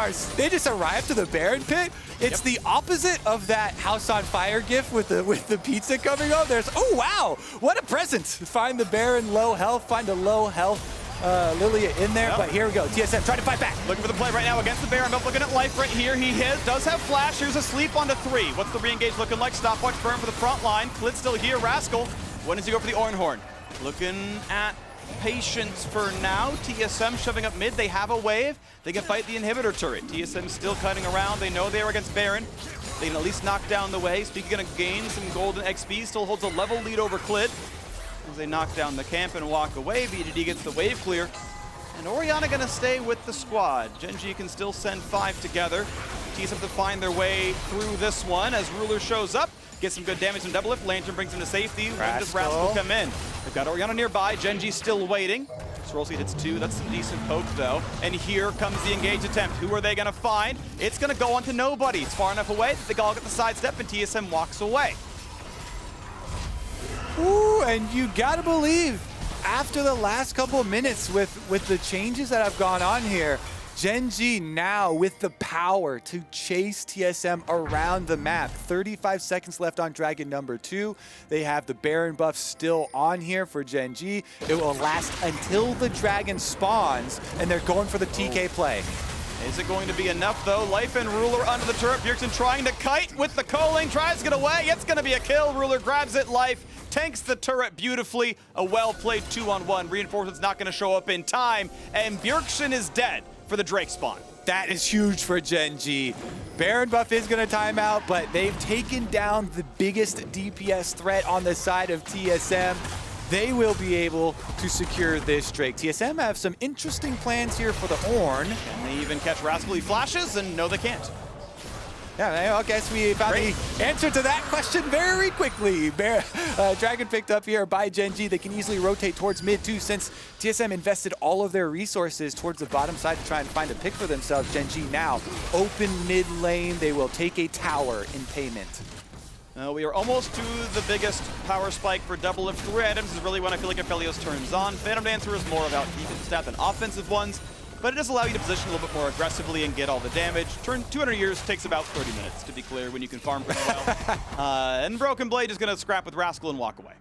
just arrived to the Baron pit. It's the opposite of that House on Fire gif with the pizza coming up. There's, oh wow, what a present. Find the Baron low health, find a low health Lillia in there, but here we go. TSM trying to fight back. Looking for the play right now against the Baron. Both looking at life right here. He does have flash. Here's a sleep onto 3. What's the re-engage looking like? Stopwatch burn for the front line. Clid still here. Rascal. When does he go for the Ornn? Looking at patience for now. TSM shoving up mid. They have a wave. They can fight the inhibitor turret. TSM still cutting around. They know they are against Baron. They can at least knock down the wave. Spica gonna gain some golden XP. Still holds a level lead over Clid. As they knock down the camp and walk away, BDD gets the wave clear. And Orianna gonna stay with the squad. Gen.G can still send 5 together. TSM to find their way through this one as Ruler shows up. Gets some good damage from Doublelift. Lantern brings him to safety. When does Rascal come in? They've got Orianna nearby. Gen.G still waiting. Swarovski hits 2. That's some decent poke, though. And here comes the engage attempt. Who are they going to find? It's going to go on to nobody. It's far enough away that they all get the sidestep, and TSM walks away. Ooh, and you got to believe, after the last couple of minutes with the changes that have gone on here, Gen.G now with the power to chase TSM around the map. 35 seconds left on Dragon number 2. They have the Baron buff still on here for Gen.G. It will last until the Dragon spawns, and they're going for the TK play. Is it going to be enough, though? Life and Ruler under the turret. Bjergsen trying to kite with the culling. Tries to get away. It's going to be a kill. Ruler grabs it. Life tanks the turret beautifully. A well-played 2-on-1. Reinforcements not going to show up in time. And Bjergsen is dead for the Drake spawn. That is huge for Gen.G. Baron buff is going to time out, but they've taken down the biggest DPS threat on the side of TSM. They will be able to secure this Drake. TSM have some interesting plans here for the Ornn. Can they even catch Rascal? He flashes, and no, they can't. Yeah, I guess we found the answer to that question very quickly. Dragon picked up here by Gen.G. They can easily rotate towards mid too, since TSM invested all of their resources towards the bottom side to try and find a pick for themselves. Gen.G now open mid lane. They will take a tower in payment. We are almost to the biggest power spike for Doublelift. 3 items is really when I feel like Aphelios turns on. Phantom Dancer is more about defensive stat than offensive ones, but it does allow you to position a little bit more aggressively and get all the damage. Turn 200 years takes about 30 minutes, to be clear, when you can farm pretty well. And Broken Blade is going to scrap with Rascal and walk away.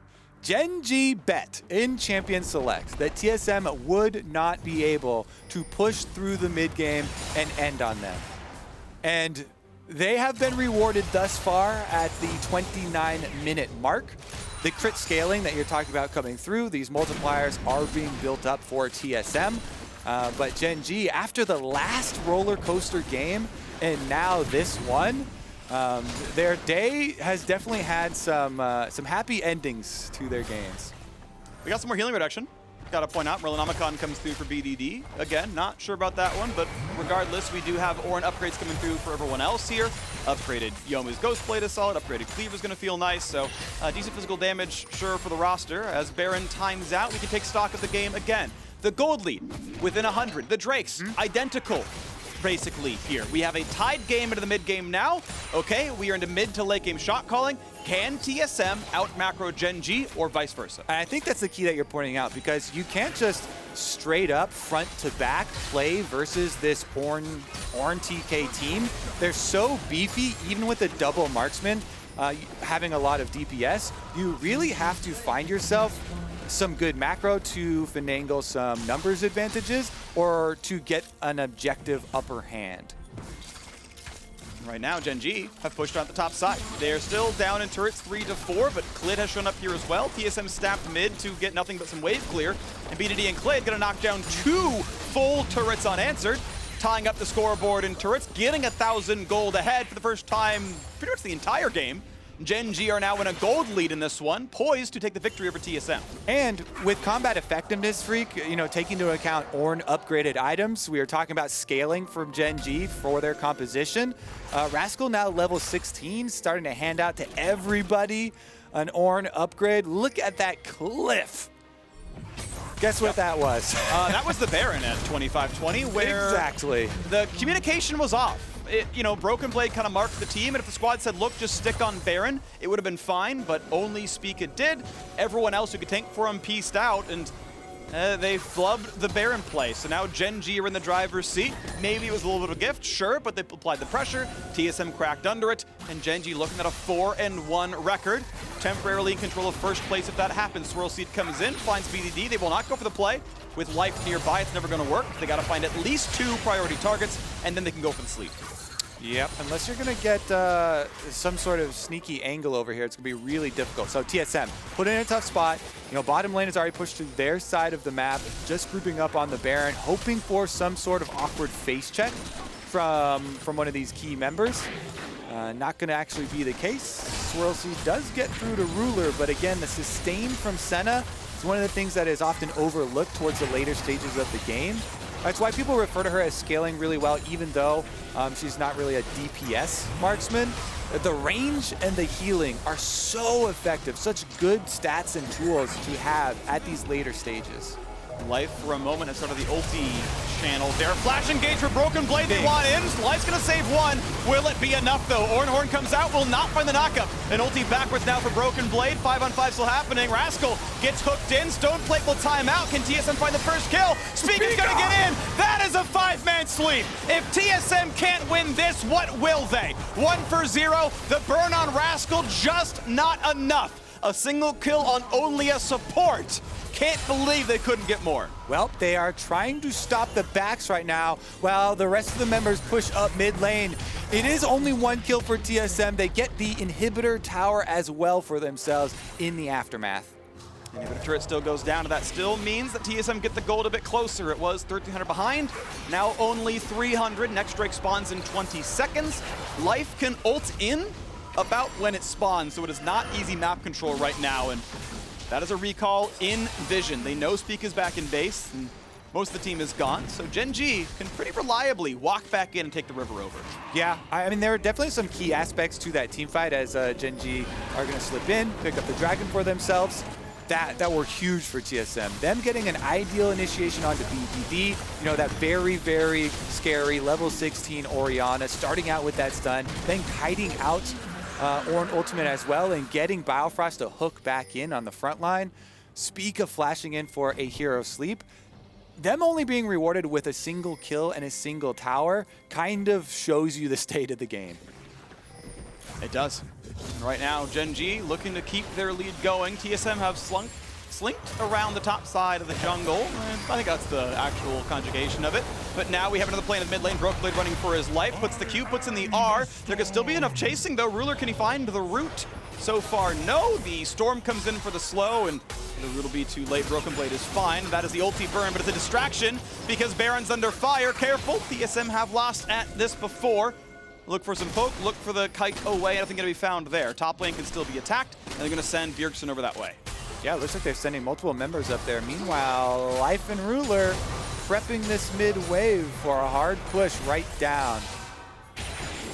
Gen.G bet in Champion Select that TSM would not be able to push through the mid game and end on them. And they have been rewarded thus far at the 29-minute mark. The crit scaling that you're talking about coming through, these multipliers are being built up for TSM. But Gen.G, after the last roller coaster game and now this one, their day has definitely had some happy endings to their games. We got some more healing reduction. Gotta point out, Merlinomicon comes through for BDD. Again, not sure about that one, but regardless, we do have Ornn upgrades coming through for everyone else here. Upgraded Yomu's Ghostblade is solid, upgraded Cleaver is gonna feel nice, so decent physical damage, sure, for the roster. As Baron times out, we can take stock of the game again. The gold lead within 100. The Drakes, identical, basically, here. We have a tied game into the mid game now. Okay, we are into mid to late game shot calling. Can TSM out macro Gen.G or vice versa? I think that's the key that you're pointing out, because you can't just straight up front to back play versus this Ornn TK team. They're so beefy, even with the double marksman having a lot of DPS. You really have to find yourself some good macro to finagle some numbers advantages or to get an objective upper hand. Right now, Gen.G have pushed on the top side. They are still down in turrets 3 to 4, but Clid has shown up here as well. TSM staffed mid to get nothing but some wave clear, and BDD and Clid gonna knock down 2 full turrets unanswered, tying up the scoreboard in turrets, getting 1,000 gold ahead for the first time pretty much the entire game. Gen.G are now in a gold lead in this one, poised to take the victory over TSM. And with combat effectiveness, Freak, you know, taking into account Ornn upgraded items, we are talking about scaling from Gen.G for their composition. Rascal now level 16, starting to hand out to everybody an Ornn upgrade. Look at that cliff. Guess what that was? That was the Baron at 2520, where exactly the communication was off. You know, Broken Blade kind of marked the team, and if the squad said, look, just stick on Baron, it would have been fine, but only Spica did. Everyone else who could tank for him pieced out, and they flubbed the Baron play. So now Gen.G are in the driver's seat. Maybe it was a little bit of a gift, sure, but they applied the pressure. TSM cracked under it, and Gen.G looking at a 4-1 record. Temporarily in control of first place if that happens. Swirl Seed comes in, finds BDD. They will not go for the play. With life nearby, it's never going to work. They got to find at least 2 priority targets, and then they can go for the sleep. Yep, unless you're going to get some sort of sneaky angle over here, it's going to be really difficult. So TSM, put in a tough spot. You know, bottom lane has already pushed to their side of the map, just grouping up on the Baron, hoping for some sort of awkward face check from one of these key members. Not going to actually be the case. Swirl Seed does get through to Ruler, but again, the sustain from Senna is one of the things that is often overlooked towards the later stages of the game. That's why people refer to her as scaling really well, even though she's not really a DPS marksman. The range and the healing are so effective, such good stats and tools to have at these later stages. Life for a moment as sort of the ulti channel there. Flash engage for Broken Blade, they want in. Life's gonna save one. Will it be enough though? Ornn comes out, will not find the knockup. An ulti backwards now for Broken Blade. 5-on-5 still happening. Rascal gets hooked in. Stoneplate will time out. Can TSM find the first kill? Spica's gonna get in. That is a 5-man sweep. If TSM can't win this, what will they? 1 for 0. The burn on Rascal, just not enough. A single kill on only a support. Can't believe they couldn't get more. Well, they are trying to stop the backs right now while the rest of the members push up mid lane. It is only 1 kill for TSM. They get the inhibitor tower as well for themselves in the aftermath. Inhibitor turret still goes down, and that still means that TSM get the gold a bit closer. It was 1,300 behind, now only 300. Next Drake spawns in 20 seconds. Life can ult in about when it spawns, so it is not easy map control right now. And that is a recall in vision. They know Spica's back in base, and Most of the team is gone, so Gen.G can pretty reliably walk back in and take the river over. Yeah, I mean, there are definitely some key aspects to that team fight as Gen.G are going to slip in, pick up the dragon for themselves. That were huge for TSM. Them getting an ideal initiation onto BDD, you know, that very, very scary level 16 Orianna, starting out with that stun, then kiting out Ornn ultimate as well, and getting Biofrost to hook back in on the front line. Spica flashing in for a hero sleep. Them only being rewarded with a single kill and a single tower kind of shows you the state of the game. It does. Right now, Gen.G looking to keep their lead going. TSM have slinked around the top side of the jungle. And I think that's the actual conjugation of it. But now we have another play in the mid lane. Brokenblade running for his life. Puts the Q, puts in the R. There could still be enough chasing, though. Ruler, can he find the root? So far, no. The Storm comes in for the slow, and the root will be too late. Brokenblade is fine. That is the ulti burn, but it's a distraction because Baron's under fire. Careful. TSM have lost at this before. Look for some poke, look for the kite away, nothing going to be found there. Top lane can still be attacked, and they're going to send Bjergsen over that way. Yeah, it looks like they're sending multiple members up there. Meanwhile, Life and Ruler prepping this mid wave for a hard push right down.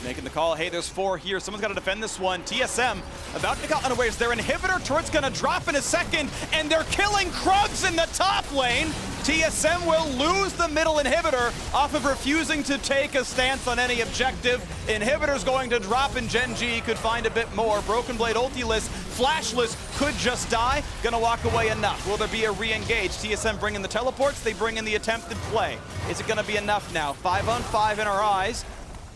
Making the call, hey, there's 4 here. Someone's got to defend this one. TSM about to get unawares. Their inhibitor turret's going to drop in a second, and they're killing Krugs in the top lane. TSM will lose the middle inhibitor off of refusing to take a stance on any objective. Inhibitor's going to drop, and Gen.G could find a bit more. Brokenblade ultiless, flashless, could just die. Gonna walk away enough. Will there be a re-engage? TSM bring in the teleports, they bring in the attempted play. Is it gonna be enough now? 5 on 5 in our eyes,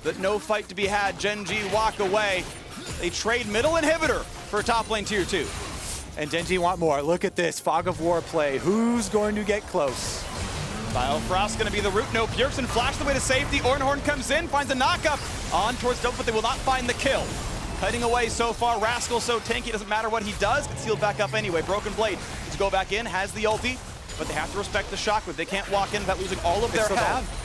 but no fight to be had. Gen.G walk away. They trade middle inhibitor for top lane tier 2. And Gen.G want more. Look at this Fog of War play. Who's going to get close? Biofrost gonna be the root. No, Bjergsen flashed the way to safety. Ornn comes in, finds a knockup on towards Double, but they will not find the kill. Cutting away so far. Rascal so tanky, doesn't matter what he does. Gets sealed back up anyway. Broken Blade to go back in, has the ulti, but they have to respect the shockwave. They can't walk in without losing all of their health.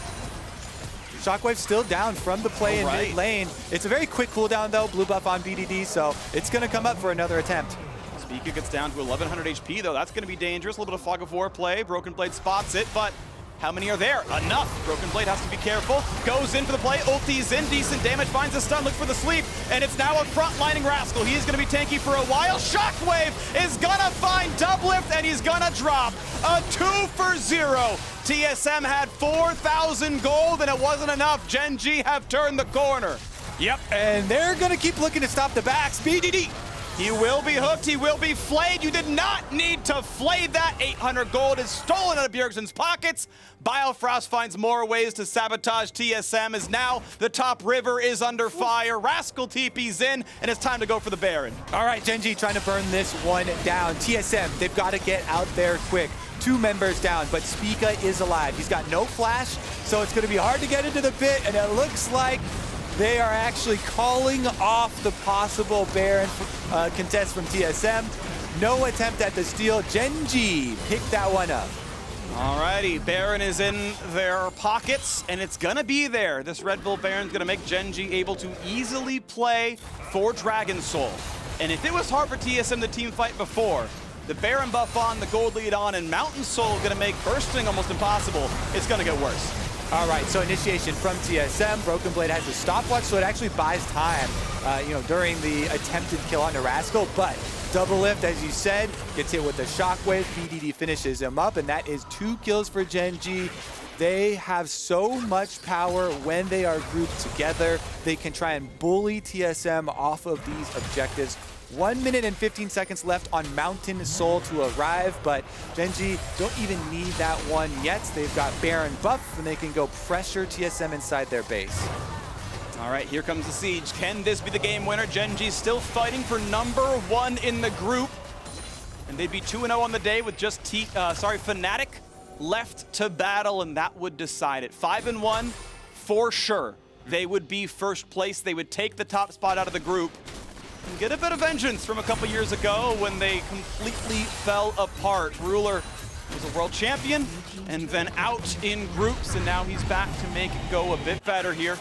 Shockwave's still down from the play in mid lane. It's a very quick cooldown though, blue buff on BDD, so it's gonna come up for another attempt. Spica gets down to 1100 HP though. That's gonna be dangerous. A little bit of Fog of War play. Broken Blade spots it, but how many are there? Enough. Broken Blade has to be careful. Goes in for the play. Ulti's in. Decent damage. Finds a stun. Look for the sleep. And it's now a front-lining Rascal. He is going to be tanky for a while. Shockwave is going to find Doublelift, and he's going to drop a 2-for-0. TSM had 4,000 gold, and it wasn't enough. Gen.G have turned the corner. Yep, and they're going to keep looking to stop the backs. BDD. He will be hooked, he will be flayed. You did not need to flay that. 800 gold is stolen out of Bjergsen's pockets. Biofrost finds more ways to sabotage TSM as now the top river is under fire. Rascal TP's in, and it's time to go for the Baron. All right, Gen.G trying to burn this one down. TSM, they've got to get out there quick. 2 members down, but Spica is alive. He's got no flash, so it's going to be hard to get into the pit, and it looks like they are actually calling off the possible Baron contest from TSM. No attempt at the steal. Gen.G picked that one up. Alrighty, Baron is in their pockets, and it's gonna be there. This Red Bull Baron's gonna make Gen.G able to easily play for Dragon Soul. And if it was hard for TSM to team fight before, the Baron buff on, the gold lead on, and Mountain Soul gonna make bursting almost impossible. It's gonna get worse. All right, so initiation from TSM. Broken Blade has a stopwatch, so it actually buys time, during the attempted kill on the Rascal. But Doublelift, as you said, gets hit with the Shockwave. BDD finishes him up, and that is 2 kills for Gen.G. They have so much power when they are grouped together. They can try and bully TSM off of these objectives. 1 minute and 15 seconds left on Mountain Soul to arrive, but Gen.G don't even need that one yet. They've got Baron buff, and they can go pressure TSM inside their base. All right, here comes the siege. Can this be the game winner? Gen.G still fighting for #1 in the group, and they'd be 2-0 on the day with just Fnatic left to battle, and that would decide it. 5-1 for sure. They would be first place. They would take the top spot out of the group and get a bit of vengeance from a couple years ago when they completely fell apart. Ruler was a world champion and then out in groups, and now he's back to make it go a bit better here.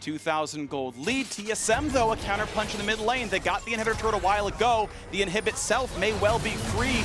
2,000 gold lead. TSM, though, a counterpunch in the mid lane. They got the inhibitor turret a while ago. The inhibit itself may well be free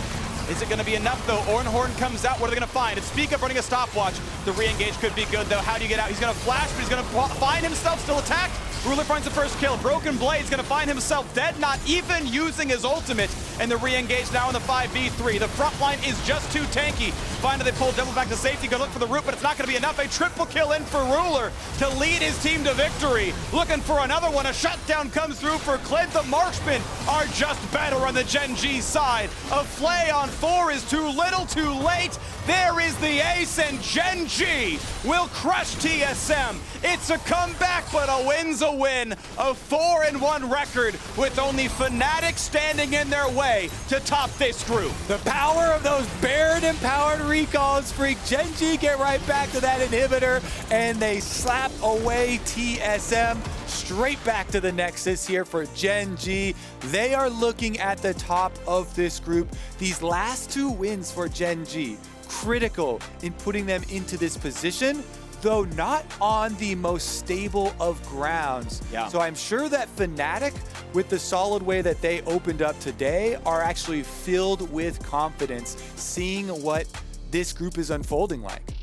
Is it going to be enough, though? Ornn comes out. What are they going to find? It's Spica running a stopwatch. The re-engage could be good, though. How do you get out? He's going to flash, but he's going to find himself still attacked. Ruler finds the first kill. Broken Blade's going to find himself dead, not even using his ultimate. And the re-engage now in the 5v3. The front line is just too tanky. Finally, they pull Devil back to safety. Going to look for the root, but it's not going to be enough. A triple kill in for Ruler to lead his team to victory. Looking for another one. A shutdown comes through for Clid. The Marksmen are just better on the Gen.G side. A flay on 4 is too little, too late. There is the ace, and Gen.G will crush TSM. It's a comeback, but a win's a win. A 4-1 record with only Fnatic standing in their way to top this group. The power of those Baron-empowered recalls freak Gen.G get right back to that inhibitor, and they slap away TSM. Straight back to the Nexus here for Gen.G. They are looking at the top of this group. These last 2 wins for Gen.G, critical in putting them into this position, though not on the most stable of grounds. Yeah. So I'm sure that Fnatic, with the solid way that they opened up today, are actually filled with confidence, seeing what this group is unfolding like.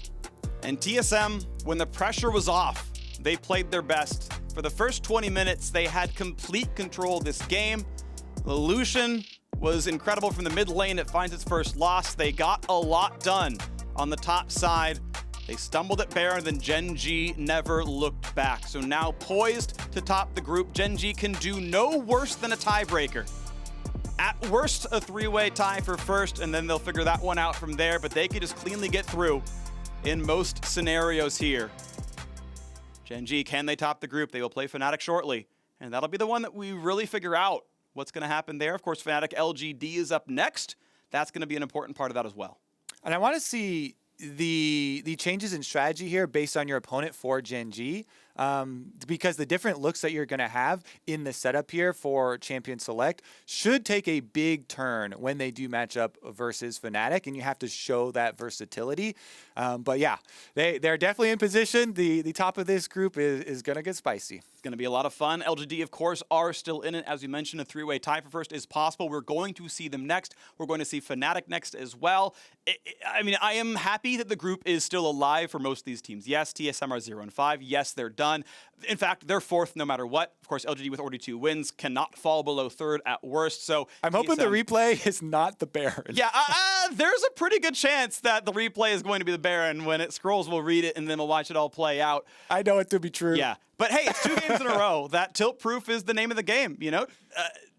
And TSM, when the pressure was off, they played their best. For the first 20 minutes, they had complete control of this game. Lucian was incredible from the mid lane. It finds its first loss. They got a lot done on the top side. They stumbled at Baron, then Gen.G never looked back. So now poised to top the group, Gen.G can do no worse than a tiebreaker. At worst, a 3-way tie for first, and then they'll figure that one out from there, but they could just cleanly get through in most scenarios here. Gen.G, can they top the group? They will play Fnatic shortly, and that'll be the one that we really figure out what's going to happen there. Of course, Fnatic LGD is up next. That's going to be an important part of that as well. And I want to see the changes in strategy here based on your opponent for Gen.G, because the different looks that you're going to have in the setup here for Champion Select should take a big turn when they do match up versus Fnatic, and you have to show that versatility. But yeah, they're definitely in position. The top of this group is going to get spicy. It's going to be a lot of fun. LGD, of course, are still in it. As you mentioned, a 3-way tie for first is possible. We're going to see them next. We're going to see Fnatic next as well. I mean, I am happy that the group is still alive for most of these teams. Yes, TSM are 0-5. Yes, they're done. In fact, they're 4th no matter what. Of course, LGD with already 2 wins cannot fall below 3rd at worst. So I'm hoping the replay is not the Baron. Yeah, there's a pretty good chance that the replay is going to be the Baron. When it scrolls, we'll read it, and then we'll watch it all play out. I know it to be true. Yeah, but hey, it's 2 games in a row. That tilt proof is the name of the game. You know,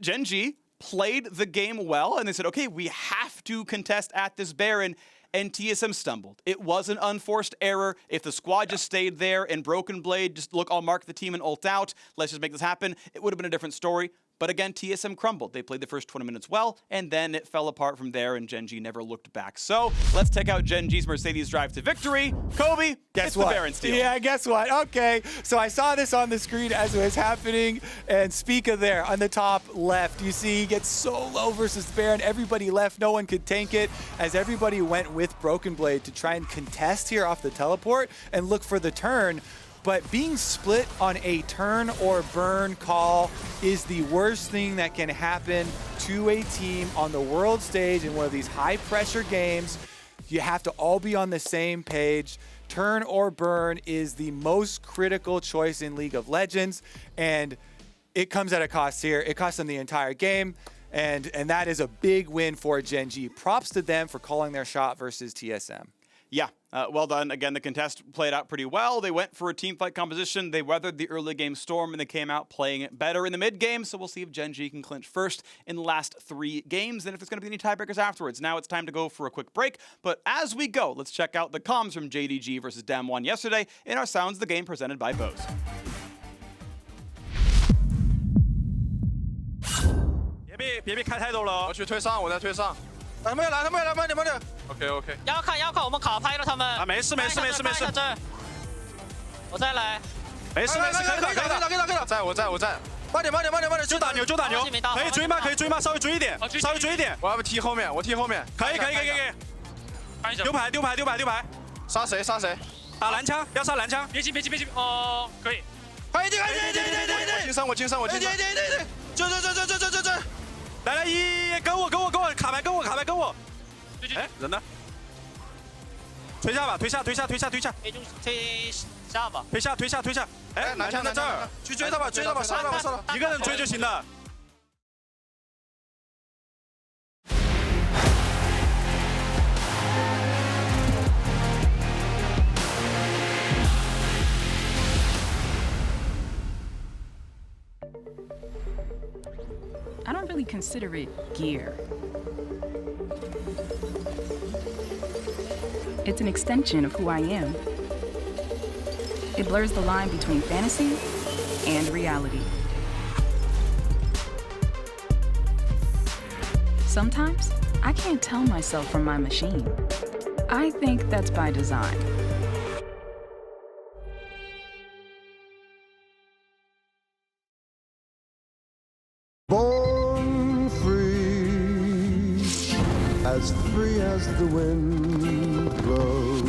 Gen.G played the game well, and they said, okay, we have to contest at this Baron. And TSM stumbled. It was an unforced error. If the squad just stayed there and Broken Blade just, look, I'll mark the team and ult out, let's just make this happen, it would have been a different story. But again, TSM crumbled. They played the first 20 minutes well, and then it fell apart from there, and Gen.G never looked back. So let's check out Gen.G's Mercedes drive to victory. Kobe, guess what? The Baron steal. Yeah, guess what? Okay, so I saw this on the screen as it was happening, and Spica there on the top left. You see he gets solo versus Baron. Everybody left. No one could tank it, as everybody went with Broken Blade to try and contest here off the teleport and look for the turn. But being split on a turn or burn call is the worst thing that can happen to a team on the world stage in one of these high-pressure games. You have to all be on the same page. Turn or burn is the most critical choice in League of Legends, and it comes at a cost here. It costs them the entire game, and that is a big win for Gen.G. Props to them for calling their shot versus TSM. Yeah, well done. Again, the contest played out pretty well. They went for a team fight composition. They weathered the early game storm, and they came out playing it better in the mid game. So we'll see if Gen.G can clinch first in the last 3 games, and if there's going to be any tiebreakers afterwards. Now it's time to go for a quick break. But as we go, let's check out the comms from JDG versus Damwon yesterday in our Sounds the Game presented by Bose. 别被开太多了，我去推上，我在推上。他们要来，他们要来，慢点慢点。OK。要看，我们卡拍了他们。啊，没事。我再来。没事，可以了。在，我在。慢点，就打牛。可以追吗？稍微追一点。我要不踢后面，我踢后面。可以。丢牌。杀谁？打蓝枪，要杀蓝枪。别急。哦，可以。快点！我进上。追！来，跟我，卡牌跟我。哎，人呢？推下吧，推下。推下吧。推下。哎，南墙在这儿，去追他吧，杀了。一个人追就行了。 I don't really consider it gear. It's an extension of who I am. It blurs the line between fantasy and reality. Sometimes, I can't tell myself from my machine. I think that's by design. Born free as the wind blows,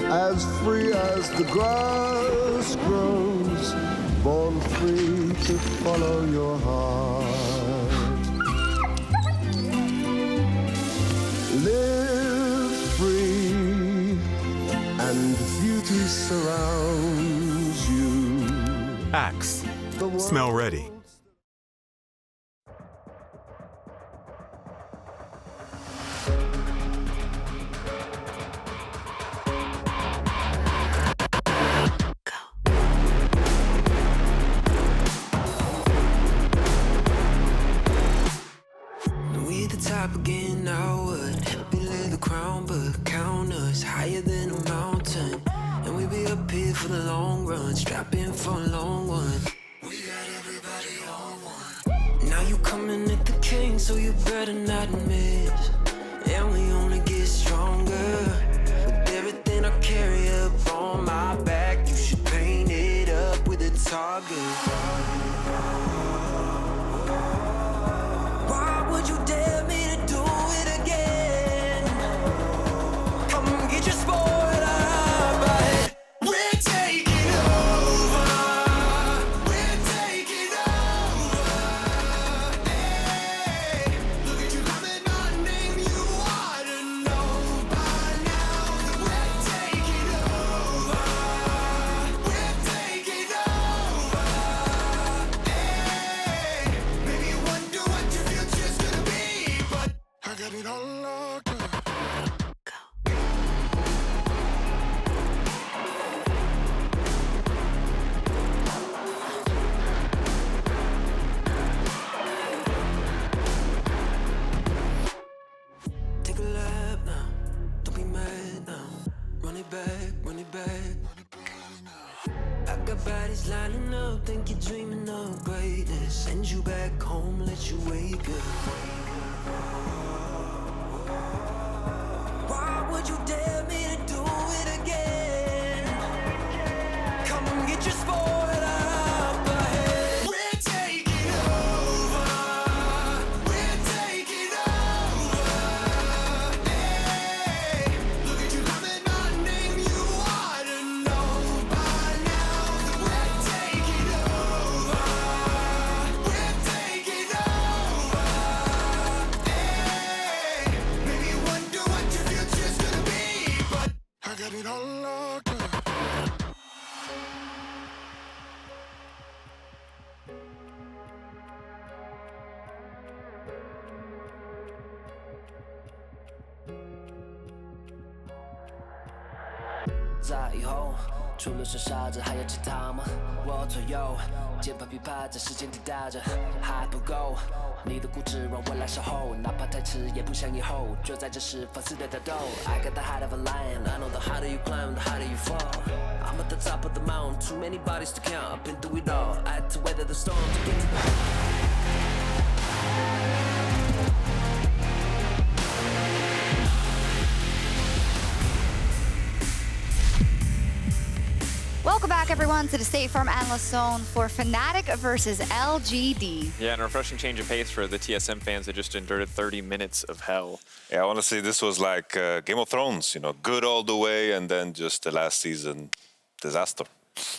as free as the grass grows, born free to follow your heart. Live free, and beauty surrounds you. Axe. Smell ready. Again, I would be lay the crown, but count us higher than a mountain, and we be up here for the long run, strapping for a long one. We got everybody on one. Now you coming at the king, so you better not miss. And we only get stronger with everything I carry up on my back. You should paint it up with a target. Why would you dare me? Lining up, think you're dreaming of greatness. Send you back home, let you wake up. Why would you dare me to do it again? Come get your spoil up ahead. We're taking over. We're taking over. Hey, look at you coming, my name you ought to know by now. We're taking over. We're taking over. Hey, maybe you wonder what your future's gonna be, but I got it all locked up. 在以后，除了是傻子，还有其他吗？我左右，键盘琵琶在时间滴答着，还不够。你的固执让我来守候，哪怕太迟也不想以后。就在这时放肆的挑逗。I got the heart of a lion, I know the harder you climb, the harder you fall. I'm at the top of the mountain, too many bodies to count. I've been through it all, I had to weather the storm to get to the. Welcome back, everyone, to the State Farm Analyst Zone for Fnatic versus LGD. Yeah, and a refreshing change of pace for the TSM fans that just endured 30 minutes of hell. Yeah, I want to say this was like Game of Thrones, you know, good all the way, and then just the last season, disaster.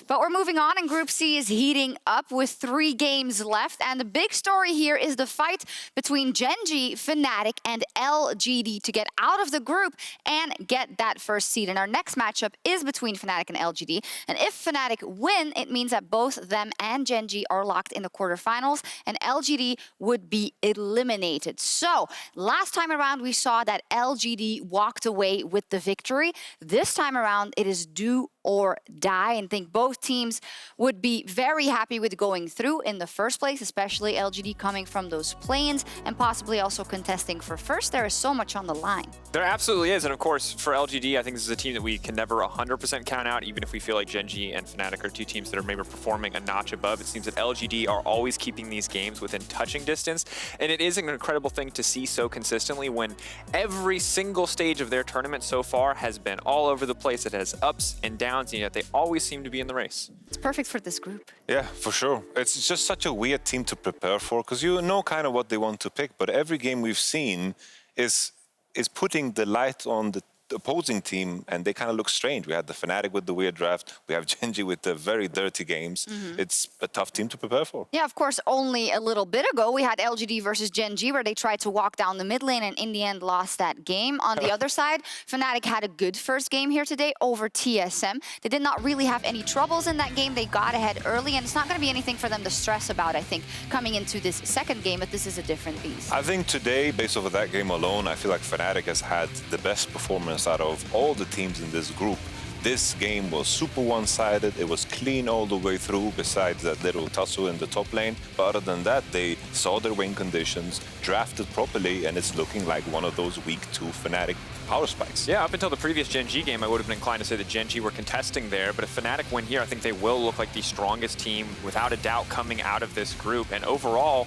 But we're moving on, and Group C is heating up with 3 games left. And the big story here is the fight between Gen.G, Fnatic, and LGD to get out of the group and get that first seed. And our next matchup is between Fnatic and LGD. And if Fnatic win, it means that both them and Gen.G are locked in the quarterfinals, and LGD would be eliminated. So last time around, we saw that LGD walked away with the victory. This time around, it is do or die, and think both teams would be very happy with going through in the first place, especially LGD coming from those plains and possibly also contesting for first. There is so much on the line. There absolutely is, and of course, for LGD, I think this is a team that we can never 100% count out, even if we feel like Gen.G and Fnatic are 2 teams that are maybe performing a notch above. It seems that LGD are always keeping these games within touching distance, and it is an incredible thing to see so consistently when every single stage of their tournament so far has been all over the place. It has ups and downs, and yet they always seem to be in the race. It's perfect for this group. Yeah, for sure. It's just such a weird team to prepare for, because you know kind of what they want to pick, but every game we've seen is putting the light on the opposing team, and they kind of look strange. We had the Fnatic with the weird draft. We have Gen.G with the very dirty games. It's a tough team to prepare for. Yeah, of course, only a little bit ago, we had LGD versus Gen.G, where they tried to walk down the mid lane and in the end lost that game. On the other side, Fnatic had a good first game here today over TSM. They did not really have any troubles in that game. They got ahead early, and it's not going to be anything for them to stress about, I think, coming into this second game, but this is a different beast. I think today, based off of that game alone, I feel like Fnatic has had the best performance out of all the teams in this group. This game was super one-sided. It was clean all the way through, besides that little tussle in the top lane. But other than that, they saw their win conditions, drafted properly, and it's looking like one of those week 2 Fnatic power spikes. Yeah, up until the previous Gen.G game, I would have been inclined to say that Gen.G were contesting there, but if Fnatic win here, I think they will look like the strongest team, without a doubt, coming out of this group. And overall,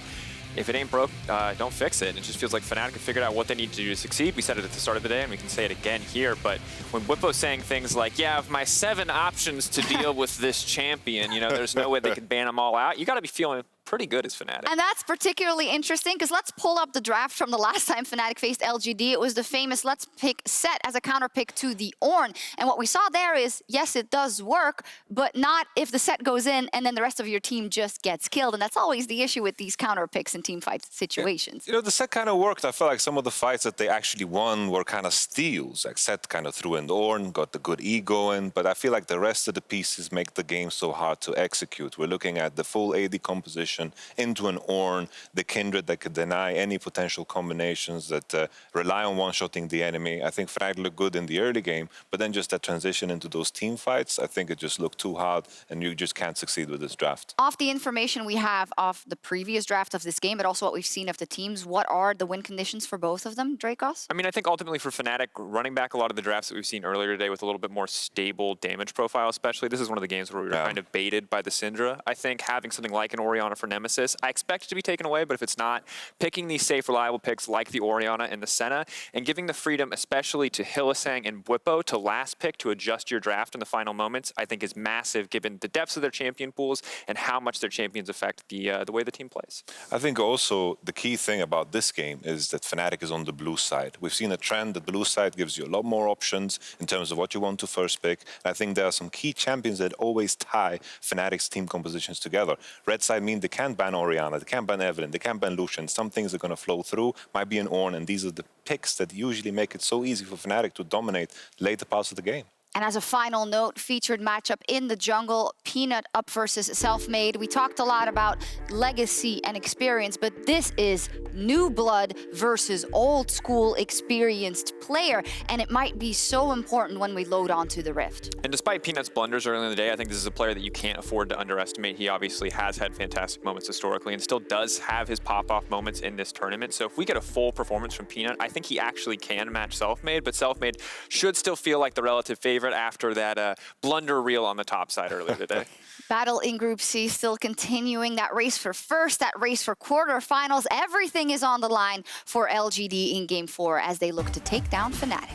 if it ain't broke, don't fix it. It just feels like Fnatic have figured out what they need to do to succeed. We said it at the start of the day, and we can say it again here, but when Whippo's saying things like, yeah, of my 7 options to deal with this champion, you know, there's no way they can ban them all out, you got to be feeling pretty good as Fnatic. And that's particularly interesting, because let's pull up the draft from the last time Fnatic faced LGD. It was the famous let's pick set as a counter pick to the Ornn. And what we saw there is, yes, it does work, but not if the set goes in and then the rest of your team just gets killed. And that's always the issue with these counter picks in team fight situations. You know, the set kind of worked. I felt like some of the fights that they actually won were kind of steals. Like set kind of threw in the Ornn, got the good E going, but I feel like the rest of the pieces make the game so hard to execute. We're looking at the full AD composition into an Ornn, the Kindred that could deny any potential combinations that rely on one-shotting the enemy. I think Fnatic looked good in the early game, but then just that transition into those team fights, I think it just looked too hard, and you just can't succeed with this draft. Off the information we have of the previous draft of this game, but also what we've seen of the teams, what are the win conditions for both of them, Dracos? I mean, I think ultimately for Fnatic, running back a lot of the drafts that we've seen earlier today with a little bit more stable damage profile especially, this is one of the games where we were kind of baited by the Syndra. I think having something like an Orianna for Nemesis, I expect it to be taken away, but if it's not, picking these safe, reliable picks like the Orianna and the Senna, and giving the freedom, especially to Hylissang and Whippo, to last pick to adjust your draft in the final moments, I think is massive given the depths of their champion pools and how much their champions affect the way the team plays. I think also the key thing about this game is that Fnatic is on the blue side. We've seen a trend that blue side gives you a lot more options in terms of what you want to first pick. I think there are some key champions that always tie Fnatic's team compositions together. Red side mean they can't ban Orianna, they can't ban Evelyn, they can't ban Lucian. Some things are going to flow through, might be an Ornn, and these are the picks that usually make it so easy for Fnatic to dominate later parts of the game. And as a final note, featured matchup in the jungle, Peanut up versus SoloMid. We talked a lot about legacy and experience, but this is new blood versus old school experienced player, and it might be so important when we load onto the Rift. And despite Peanut's blunders early in the day, I think this is a player that you can't afford to underestimate. He obviously has had fantastic moments historically and still does have his pop-off moments in this tournament. So if we get a full performance from Peanut, I think he actually can match SoloMid, but SoloMid should still feel like the relative favorite after that blunder reel on the top side earlier today. Battle in Group C still continuing. That race for first, that race for quarterfinals. Everything is on the line for LGD in Game 4 as they look to take down Fnatic.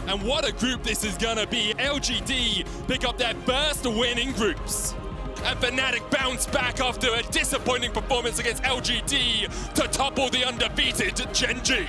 And what a group this is gonna be. LGD pick up their first win in groups. And Fnatic bounce back after a disappointing performance against LGD to topple the undefeated Gen.G.